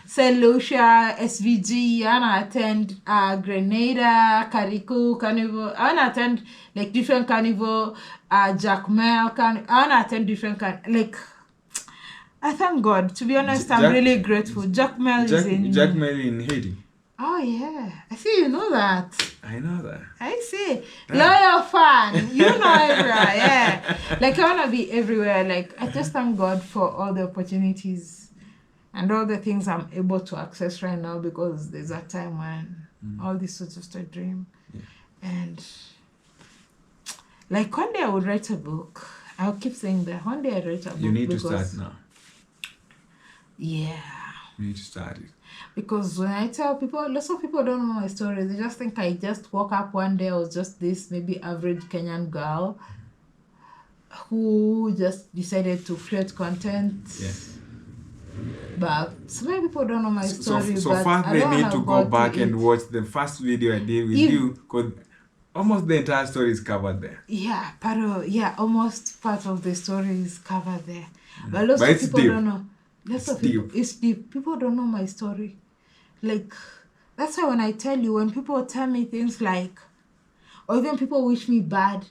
St. Lucia, SVG. I want to attend Grenada, Carico, Carnival. I want to attend like different carnival, Jacmel. I want to attend different like. I thank God. To be honest, I'm really grateful. Jacmel is in Jacmel in Haiti. Oh yeah, I see you know that. I know that. I see. Loyal fan. You know everywhere. Yeah. Like I wanna be everywhere. Like I just thank God for all the opportunities and all the things I'm able to access right now, because there's a time when all this was just a dream. Yeah. And like one day I would write a book. I'll keep saying that. One day I write a book. You need to start now. Yeah. You need to start it. Because when I tell people, lots of people don't know my story. They just think I just woke up one day, I was just this maybe average Kenyan girl who just decided to create content. Yeah. But so many people don't know my story. So but first I they don't need wanna to go back to and it. watch the first video I did with you, because almost the entire story is covered there. Yeah, almost part of the story is covered there. But lots But of it's people deep. don't know. Lots of people, it's deep. People don't know my story. Like, that's why when I tell you, when people tell me things like, or even people wish me bad,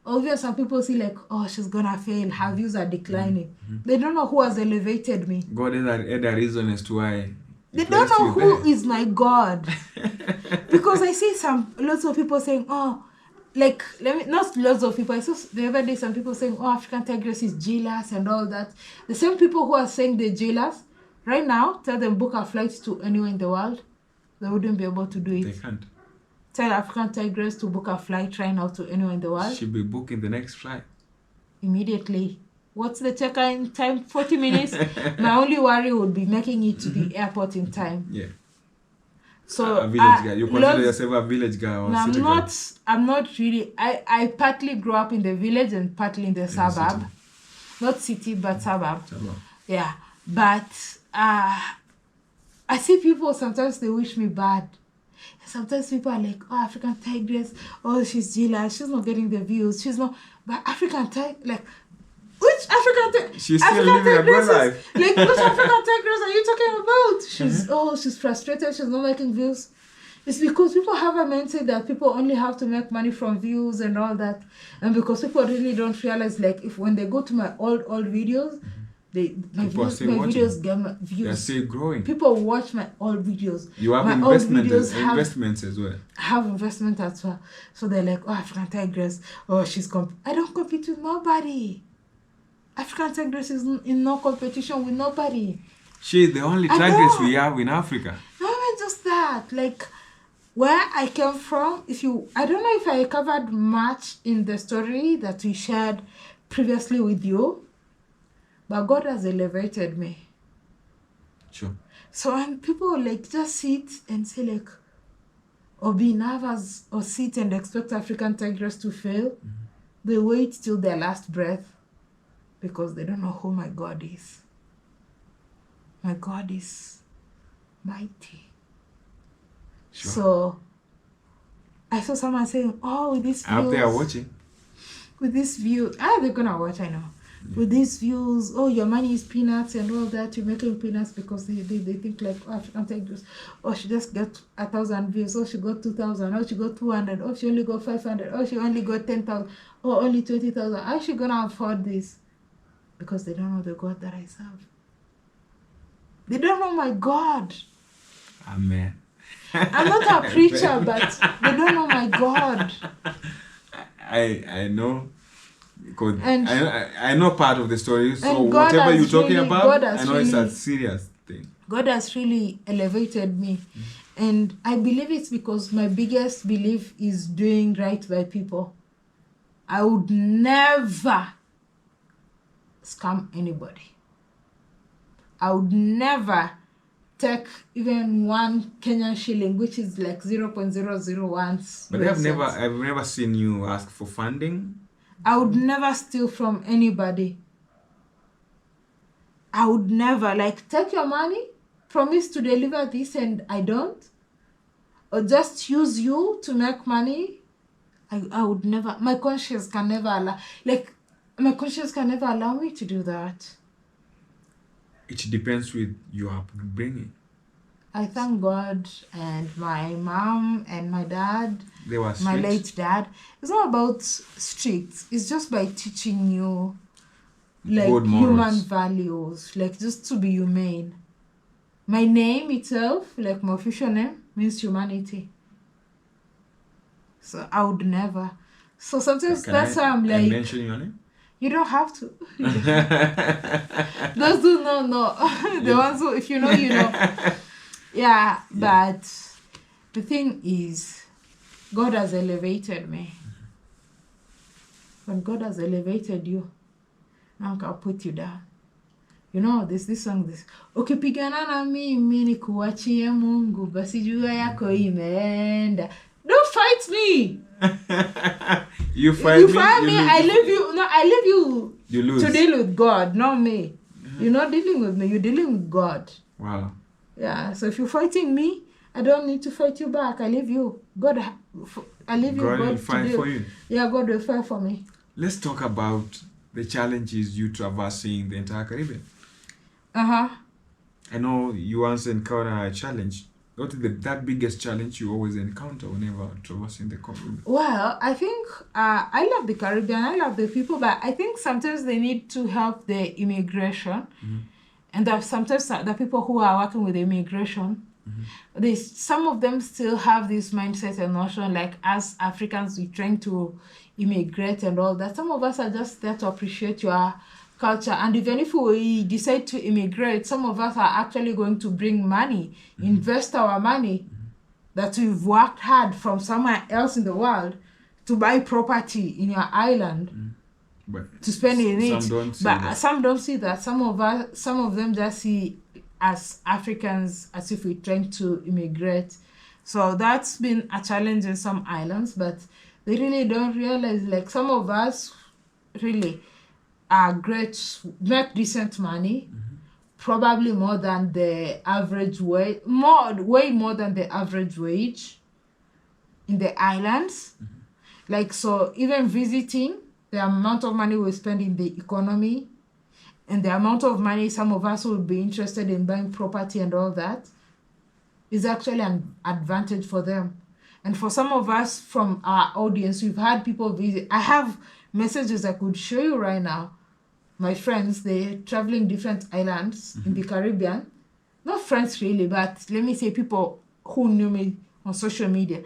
or even some people see like, oh, she's gonna fail, her views are declining. They don't know who has elevated me. God had a reason as to why. They don't know who is my God. Because I see lots of people saying, oh, like, not lots of people. I saw the other day some people saying, oh, African Tigress is jealous and all that. The same people who are saying they're jealous, right now, tell them book a flight to anywhere in the world, they wouldn't be able to do it. They can't. Tell African Tigress to book a flight right now to anywhere in the world. She'll be booking the next flight. Immediately. What's the check-in time? 40 minutes. My only worry would be making it to the airport in time. Yeah. So A village guy. You consider yourself a village guy or no, city guy? I'm not really. I partly grew up in the village and partly in the suburb. Not city, but suburb. Yeah. But I see people, sometimes they wish me bad. Sometimes people are like, oh, African Tigress, oh, she's jealous, she's not getting the views, she's not. But African Tigress, like, which African Tigress? She's still living a good life. Like, which African Tigress are you talking about? She's frustrated, she's not making views. It's because people have a mindset that people only have to make money from views and all that. And because people really don't realize, like, if when they go to my old videos, my videos get views. They're still growing. People watch my old videos. You have investments as well. I have investment as well. So they're like, oh, African Tigress, oh, I don't compete with nobody. African Tigress is in no competition with nobody. She's the only Tigress we have in Africa. Not even just that. Like, where I came from, I don't know if I covered much in the story that we shared previously with you, but God has elevated me. Sure. So when people like just sit and say like, or be nervous or sit and expect African Tigress to fail, they wait till their last breath because they don't know who my God is. My God is mighty. Sure. So I saw someone saying, oh, with this views. I hope they are watching. With this view, they're gonna watch, I know. With these views, oh, your money is peanuts and all that, you're making peanuts because they think like, oh, African Tigress, oh, she just got 1,000 views, oh, she got 2,000, oh, she got 200, oh, she only got 500, oh, she only got 10,000, oh, only 20,000. How is she gonna afford this? Because they don't know the God that I serve. They don't know my God. Amen. I'm not a preacher, but they don't know my God. I know. Because I know part of the story, so God whatever you're talking about, I know it's a really, serious thing. God has really elevated me. And I believe it's because my biggest belief is doing right by people. I would never scam anybody. I would never take even one Kenyan shilling, which is like 0.001. But I've never seen you ask for funding. I would never steal from anybody. I would never, like, take your money, promise to deliver this and I don't, or just use you to make money. I would never, my conscience can never allow me to do that. It depends with your upbringing. I thank God and my mom and my dad, They were my strict. late dad. It's not about strict. It's just by teaching you like Good morals. human values, like just to be humane. My name itself, like my official name, means humanity. So I would never. So sometimes that's why I'm like, mention your name? You don't have to. Those do not know. The ones who, if you know, you know. Yeah, but the thing is, God has elevated me. When God has elevated you, now I'll put you down. You know, there's this song, this. Ukipigana na mimi nikuachie Mungu, basi jua yako imeenda. Don't fight me. You fight me. I leave you. No, I leave you. You lose. To deal with God, not me. You're not dealing with me. You're dealing with God. Wow. Yeah. So if you're fighting me, I don't need to fight you back. I leave you. God. I leave you. God will God fight for you. Yeah, God will fight for me. Let's talk about the challenges you traversing the entire Caribbean. I know you once encountered a challenge. What is that biggest challenge you always encounter whenever traversing the Caribbean? Well, I think I love the Caribbean. I love the people, but I think sometimes they need to help the immigration. And that sometimes the people who are working with immigration, some of them still have this mindset and notion like as Africans, we're trying to immigrate and all that. Some of us are just there to appreciate your culture, and even if we decide to immigrate, some of us are actually going to bring money, invest our money that we've worked hard from somewhere else in the world to buy property in your island, but to spend in it. Some don't see that. Some of them just see as Africans as if we're trying to immigrate. So that's been a challenge in some islands, but they really don't realize, like, some of us really are great, make decent money, probably more than the average wage, way more than the average wage in the islands. Like, so even visiting, the amount of money we spend in the economy and the amount of money some of us would be interested in buying property and all that is actually an advantage for them. And for some of us from our audience, we've had people visit. I have messages I could show you right now. My friends, they're traveling different islands in the Caribbean. Not friends really, but let me say people who knew me on social media.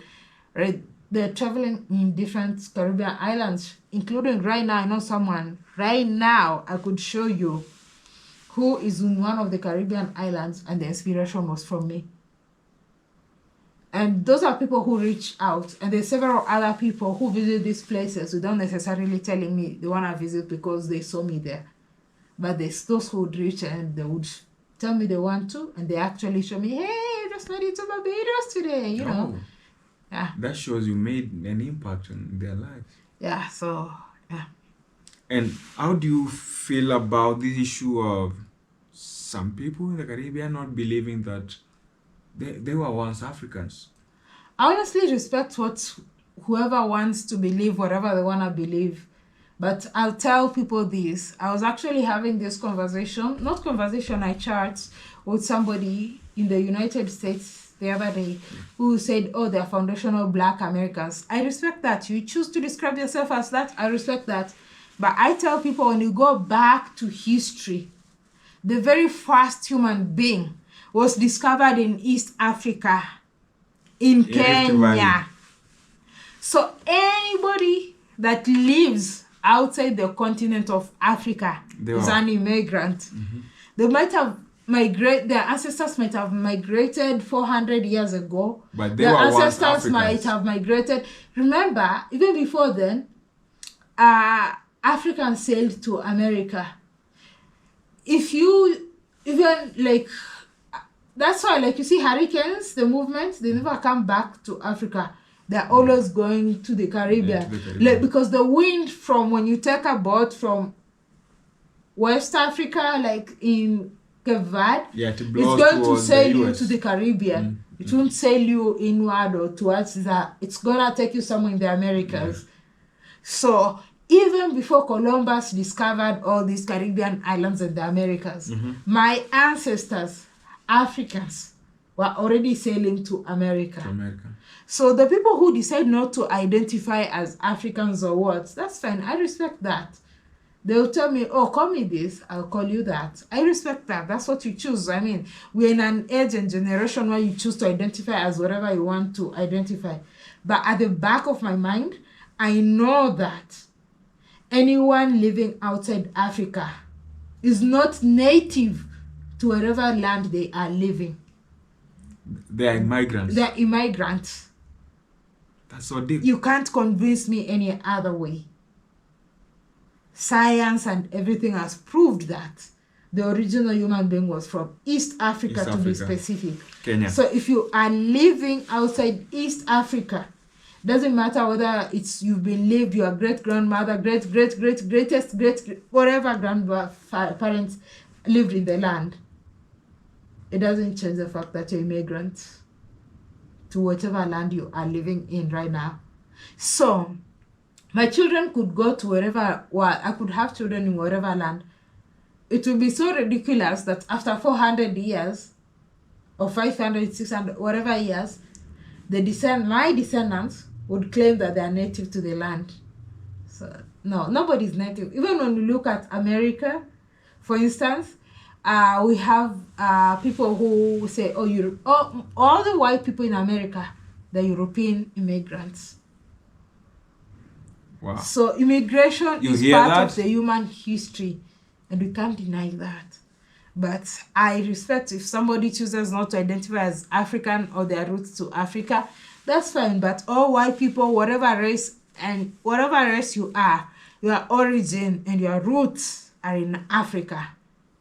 Right? They're traveling in different Caribbean islands, including right now, I know someone. Right now, I could show you who is in one of the Caribbean islands, and the inspiration was from me. And those are people who reach out. And there's several other people who visit these places without necessarily telling me they want to visit because they saw me there. But there's those who would reach and they would tell me they want to. And they actually show me, hey, I just made it to Barbados today, you know. Yeah. That shows you made an impact on their lives. Yeah, so, yeah. And how do you feel about this issue of some people in the Caribbean not believing that they were once Africans? I honestly respect whoever wants to believe whatever they want to believe. But I'll tell people this. I was actually having this I chat with somebody in the United States the other day who said, oh, they're foundational Black Americans. I respect that. You choose to describe yourself as that. I respect that. But I tell people, when you go back to history, the very first human being was discovered in East Africa, in Kenya. So anybody that lives outside the continent of Africa is an immigrant. They might have their ancestors might have migrated 400 years ago. But their ancestors might have migrated. Remember, even before then, Africans sailed to America. If you even like, that's why, like, you see hurricanes, the movements, they never come back to Africa. They're always going to the Caribbean. Like, because the wind from when you take a boat from West Africa, like in Cape Verde, it's going to sail you to the Caribbean. It won't sail you inward or towards that. It's going to take you somewhere in the Americas. So even before Columbus discovered all these Caribbean islands in the Americas, my ancestors, Africans, were already sailing to America. So the people who decide not to identify as Africans or what, that's fine. I respect that. They'll tell me, oh, call me this, I'll call you that. I respect that. That's what you choose. I mean, we're in an age and generation where you choose to identify as whatever you want to identify. But at the back of my mind, I know that anyone living outside Africa is not native to wherever land they are living. They are immigrants. They're immigrants. That's so deep. You can't convince me any other way. Science and everything has proved that the original human being was from East Africa, to be specific. Kenya. So if you are living outside East Africa, doesn't matter whether it's you've been lived, your great-grandmother, greatest, whatever grandparents lived in the land, it doesn't change the fact that you're immigrant to whatever land you are living in right now. So my children could go to wherever, well, I could have children in wherever land. It would be so ridiculous that after 400 years, or 500, 600, whatever years, my descendants would claim that they are native to the land. So, no, nobody's native. Even when we look at America, for instance, we have people who say, all the white people in America, they're European immigrants. Wow. So immigration is part of the human history, and we can't deny that. But I respect if somebody chooses not to identify as African or their roots to Africa, that's fine. But all white people, whatever race you are, your origin and your roots are in Africa.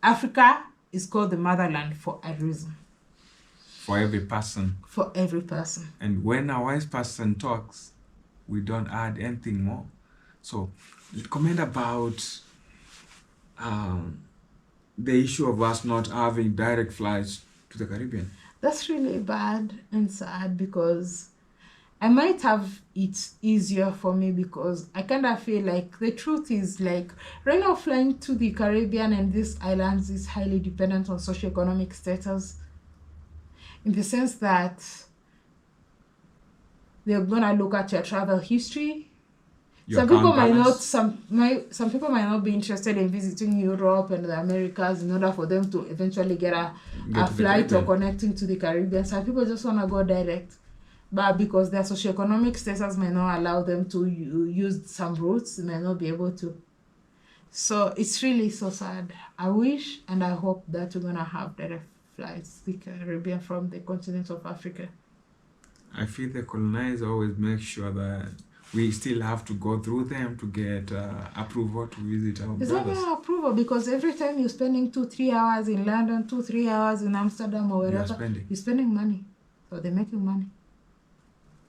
Africa is called the motherland for a reason. For every person. For every person. And when a wise person talks, we don't add anything more. So, comment about the issue of us not having direct flights to the Caribbean. That's really bad and sad, because I might have it easier for me, because I kind of feel like the truth is, like, right now flying to the Caribbean and these islands is highly dependent on socioeconomic status, in the sense that they're gonna look at your travel history. Some people might not be interested in visiting Europe and the Americas in order for them to eventually get a flight or connecting to the Caribbean. Some people just want to go direct, but because their socioeconomic status may not allow them to use some routes, they may not be able to. So it's really so sad. I wish and I hope that we're gonna have direct flights to the Caribbean from the continent of Africa. I feel the colonizer always make sure that we still have to go through them to get approval to visit our brothers. It's not approval, because every time you're spending 2-3 hours in London, 2-3 hours in Amsterdam or wherever, you're spending money. So they're making money.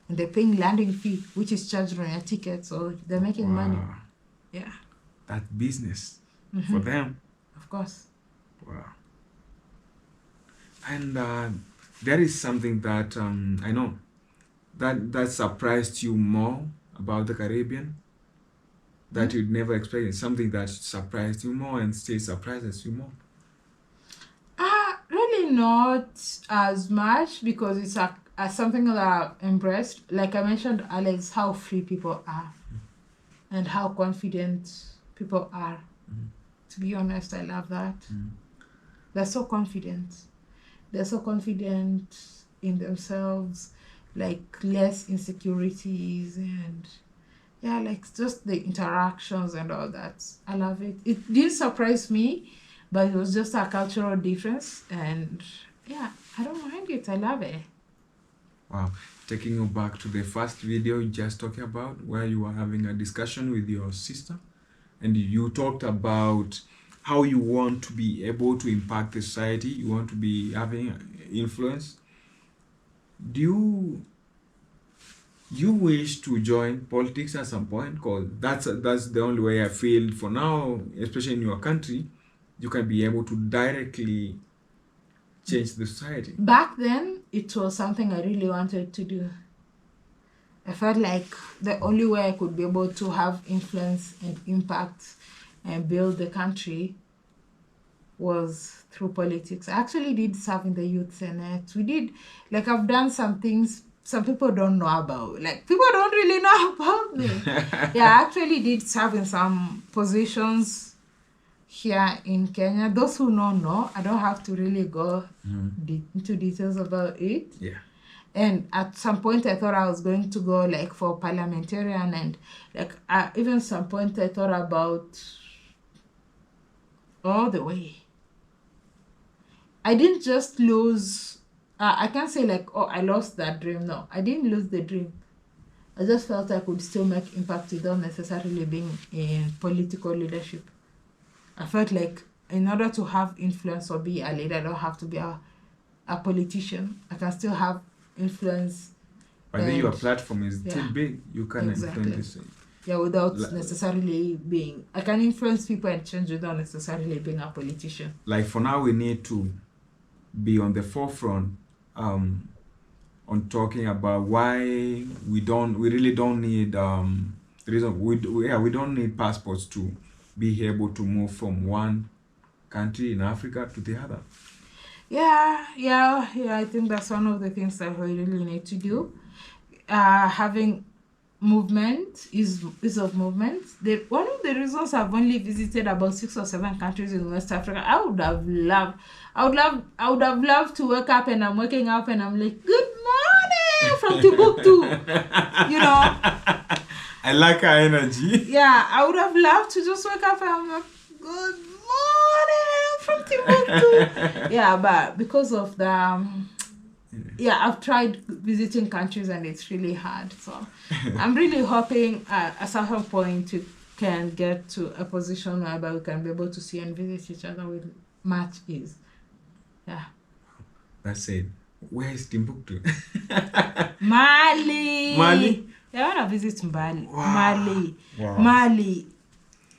And they're paying landing fee, which is charged on your ticket. So they're making money. Yeah. That business for them. Of course. Wow. And there is something that I know that surprised you more about the Caribbean, that you'd never expected, something that surprised you more and still surprises you more? Really not as much, because it's something that I've embraced. Like I mentioned, Alex, how free people are and how confident people are. To be honest, I love that. They're so confident. They're so confident in themselves, like less insecurities, and yeah, like just the interactions and all that. I love it. It didn't surprise me, but it was just a cultural difference, and yeah, I don't mind it. I love it. Wow. Taking you back to the first video you just talked about, where you were having a discussion with your sister, and you talked about how you want to be able to impact the society, you want to be having influence. Do you wish to join politics at some point? Because that's the only way I feel for now, especially in your country, you can be able to directly change the society. Back then, it was something I really wanted to do. I felt like the only way I could be able to have influence and impact and build the country was through politics. I actually did serve in the youth senate. We did, like, I've done some things some people don't know about. Like, people don't really know about me. Yeah, I actually did serve in some positions here in Kenya. Those who don't know, I don't have to really go into details about it. Yeah. And at some point, I thought I was going to go like for parliamentarian, and like even some point I thought about all the way. I didn't just lose. I can't say like, oh, I lost that dream. No, I didn't lose the dream. I just felt I could still make impact without necessarily being in political leadership. I felt like in order to have influence or be a leader, I don't have to be a politician. I can still have influence. But then your platform is still big. You can Exactly. influence it. Yeah, without necessarily being... I can influence people and change without necessarily being a politician. Like for now, we need to be on the forefront on talking about why we really don't need the reason we don't need passports to be able to move from one country in Africa to the other. Yeah, I think that's one of the things that we really need to do. Having movement is of movement. One of the reasons I've only visited about 6 or 7 countries in West Africa, I would have loved to wake up and I'm waking up and I'm like, good morning from Timbuktu. You know. I like her energy. Yeah, I would have loved to just wake up and I'm like, good morning from Timbuktu. Yeah, but because of the I've tried visiting countries and it's really hard. So I'm really hoping at some point we can get to a position whereby we can be able to see and visit each other with much ease. Yeah. That's it. Where is Timbuktu? Mali. Mali? Yeah, I want to visit Mali. Wow. Mali. Wow. Mali.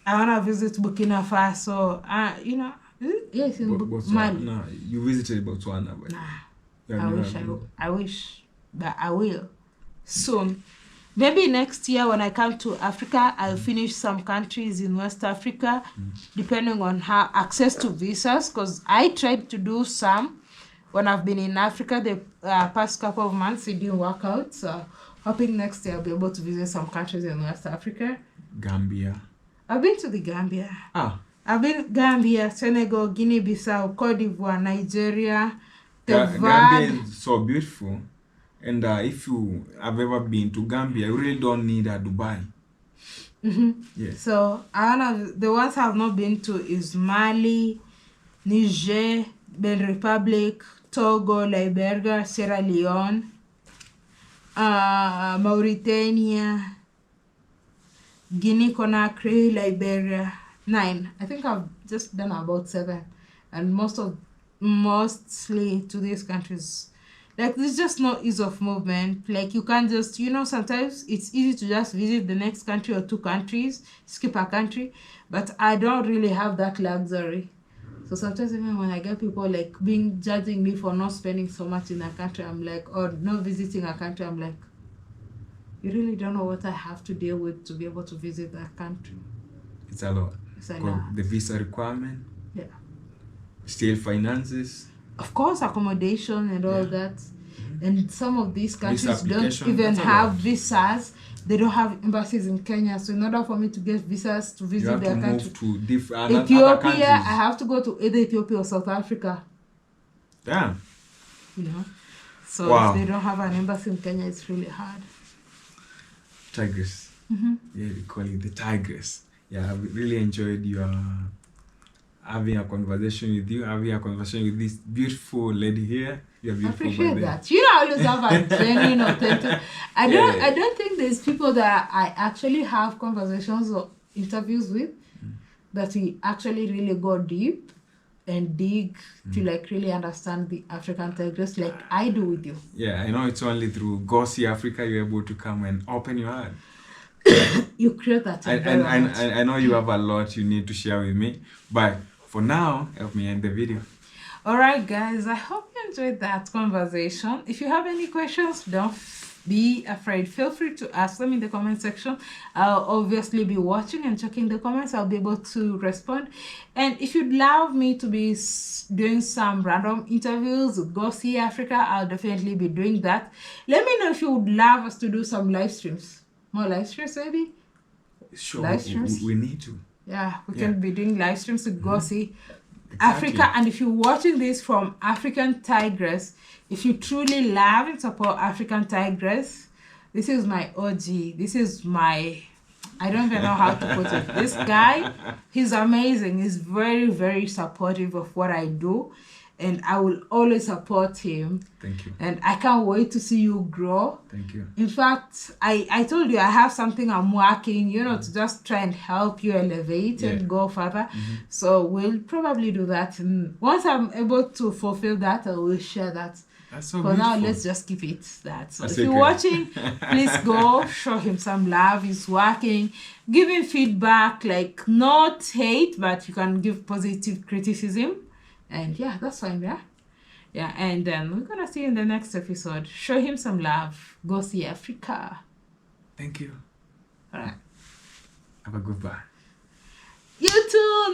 I want to visit Burkina Faso. You know, yes, in Mali. No, you visited Botswana, but I wish, but I will soon. Maybe next year when I come to Africa, I'll finish some countries in West Africa, depending on how access to visas, because I tried to do some when I've been in Africa the past couple of months. It didn't work out, so hoping next year I'll be able to visit some countries in West Africa. Gambia. I've been to the Gambia. I've been Gambia, Senegal, Guinea-Bissau, Cote d'Ivoire, Nigeria. Gambia is so beautiful, and if you have ever been to Gambia, you really don't need a Dubai. Yeah. So the ones I've not been to is Mali, Niger, Benin Republic, Togo, Liberia, Sierra Leone, Mauritania, Guinea-Conakry, Liberia. 9. I think I've just done about 7, and mostly to these countries. Like, there's just no ease of movement. Like, you can't just, sometimes it's easy to just visit the next country or 2 countries, skip a country, but I don't really have that luxury. So sometimes even when I get people like judging me for not spending so much in a country, I'm like, or not visiting a country, I'm like, you really don't know what I have to deal with to be able to visit that country. It's a lot. It's a lot. The visa requirement. Yeah. Still finances. Of course, accommodation and all that. And some of these countries don't even have visas. They don't have embassies in Kenya. So in order for me to get visas to visit their country, Ethiopia, I have to go to either Ethiopia or South Africa. Damn. So if they don't have an embassy in Kenya, it's really hard. Tigress. Yeah, we call it the Tigress. Yeah, I really enjoyed your having a conversation with you, having a conversation with this beautiful lady here. You're beautiful. I appreciate that. I always have a genuine, authentic. I don't think there's people that I actually have conversations or interviews with that we actually really go deep and dig to really understand the African Tigress like I do with you. Yeah, I know it's only through GoSeeAfrica you're able to come and open your heart. You create that environment. I know you have a lot you need to share with me, but for now, help me end the video. All right, guys, I hope you enjoyed that conversation. If you have any questions, don't be afraid. Feel free to ask them in the comment section. I'll obviously be watching and checking the comments. I'll be able to respond. And if you'd love me to be doing some random interviews with GoSeeAfrica, I'll definitely be doing that. Let me know if you would love us to do some live streams. More live streams, maybe? Sure, live streams. we need to. Yeah, we can be doing live streams with GoSeeAfrica. Exactly. And if you're watching this from African Tigress, if you truly love and support African Tigress, this is my OG. This is my, I don't even know how to put it. This guy, he's amazing. He's very, very supportive of what I do. And I will always support him. Thank you. And I can't wait to see you grow. Thank you. In fact, I told you I have something I'm working, to just try and help you elevate and go further. So we'll probably do that. And once I'm able to fulfill that, I will share that. That's so For beautiful. now, let's just keep it that. So That's if you're okay. watching, please go show him some love. He's working. Give him feedback, like not hate, but you can give positive criticism. And yeah, that's fine, yeah? Yeah, and then we're gonna see you in the next episode. Show him some love. GoSeeAfrica. Thank you. All right. Have a good bye. You too.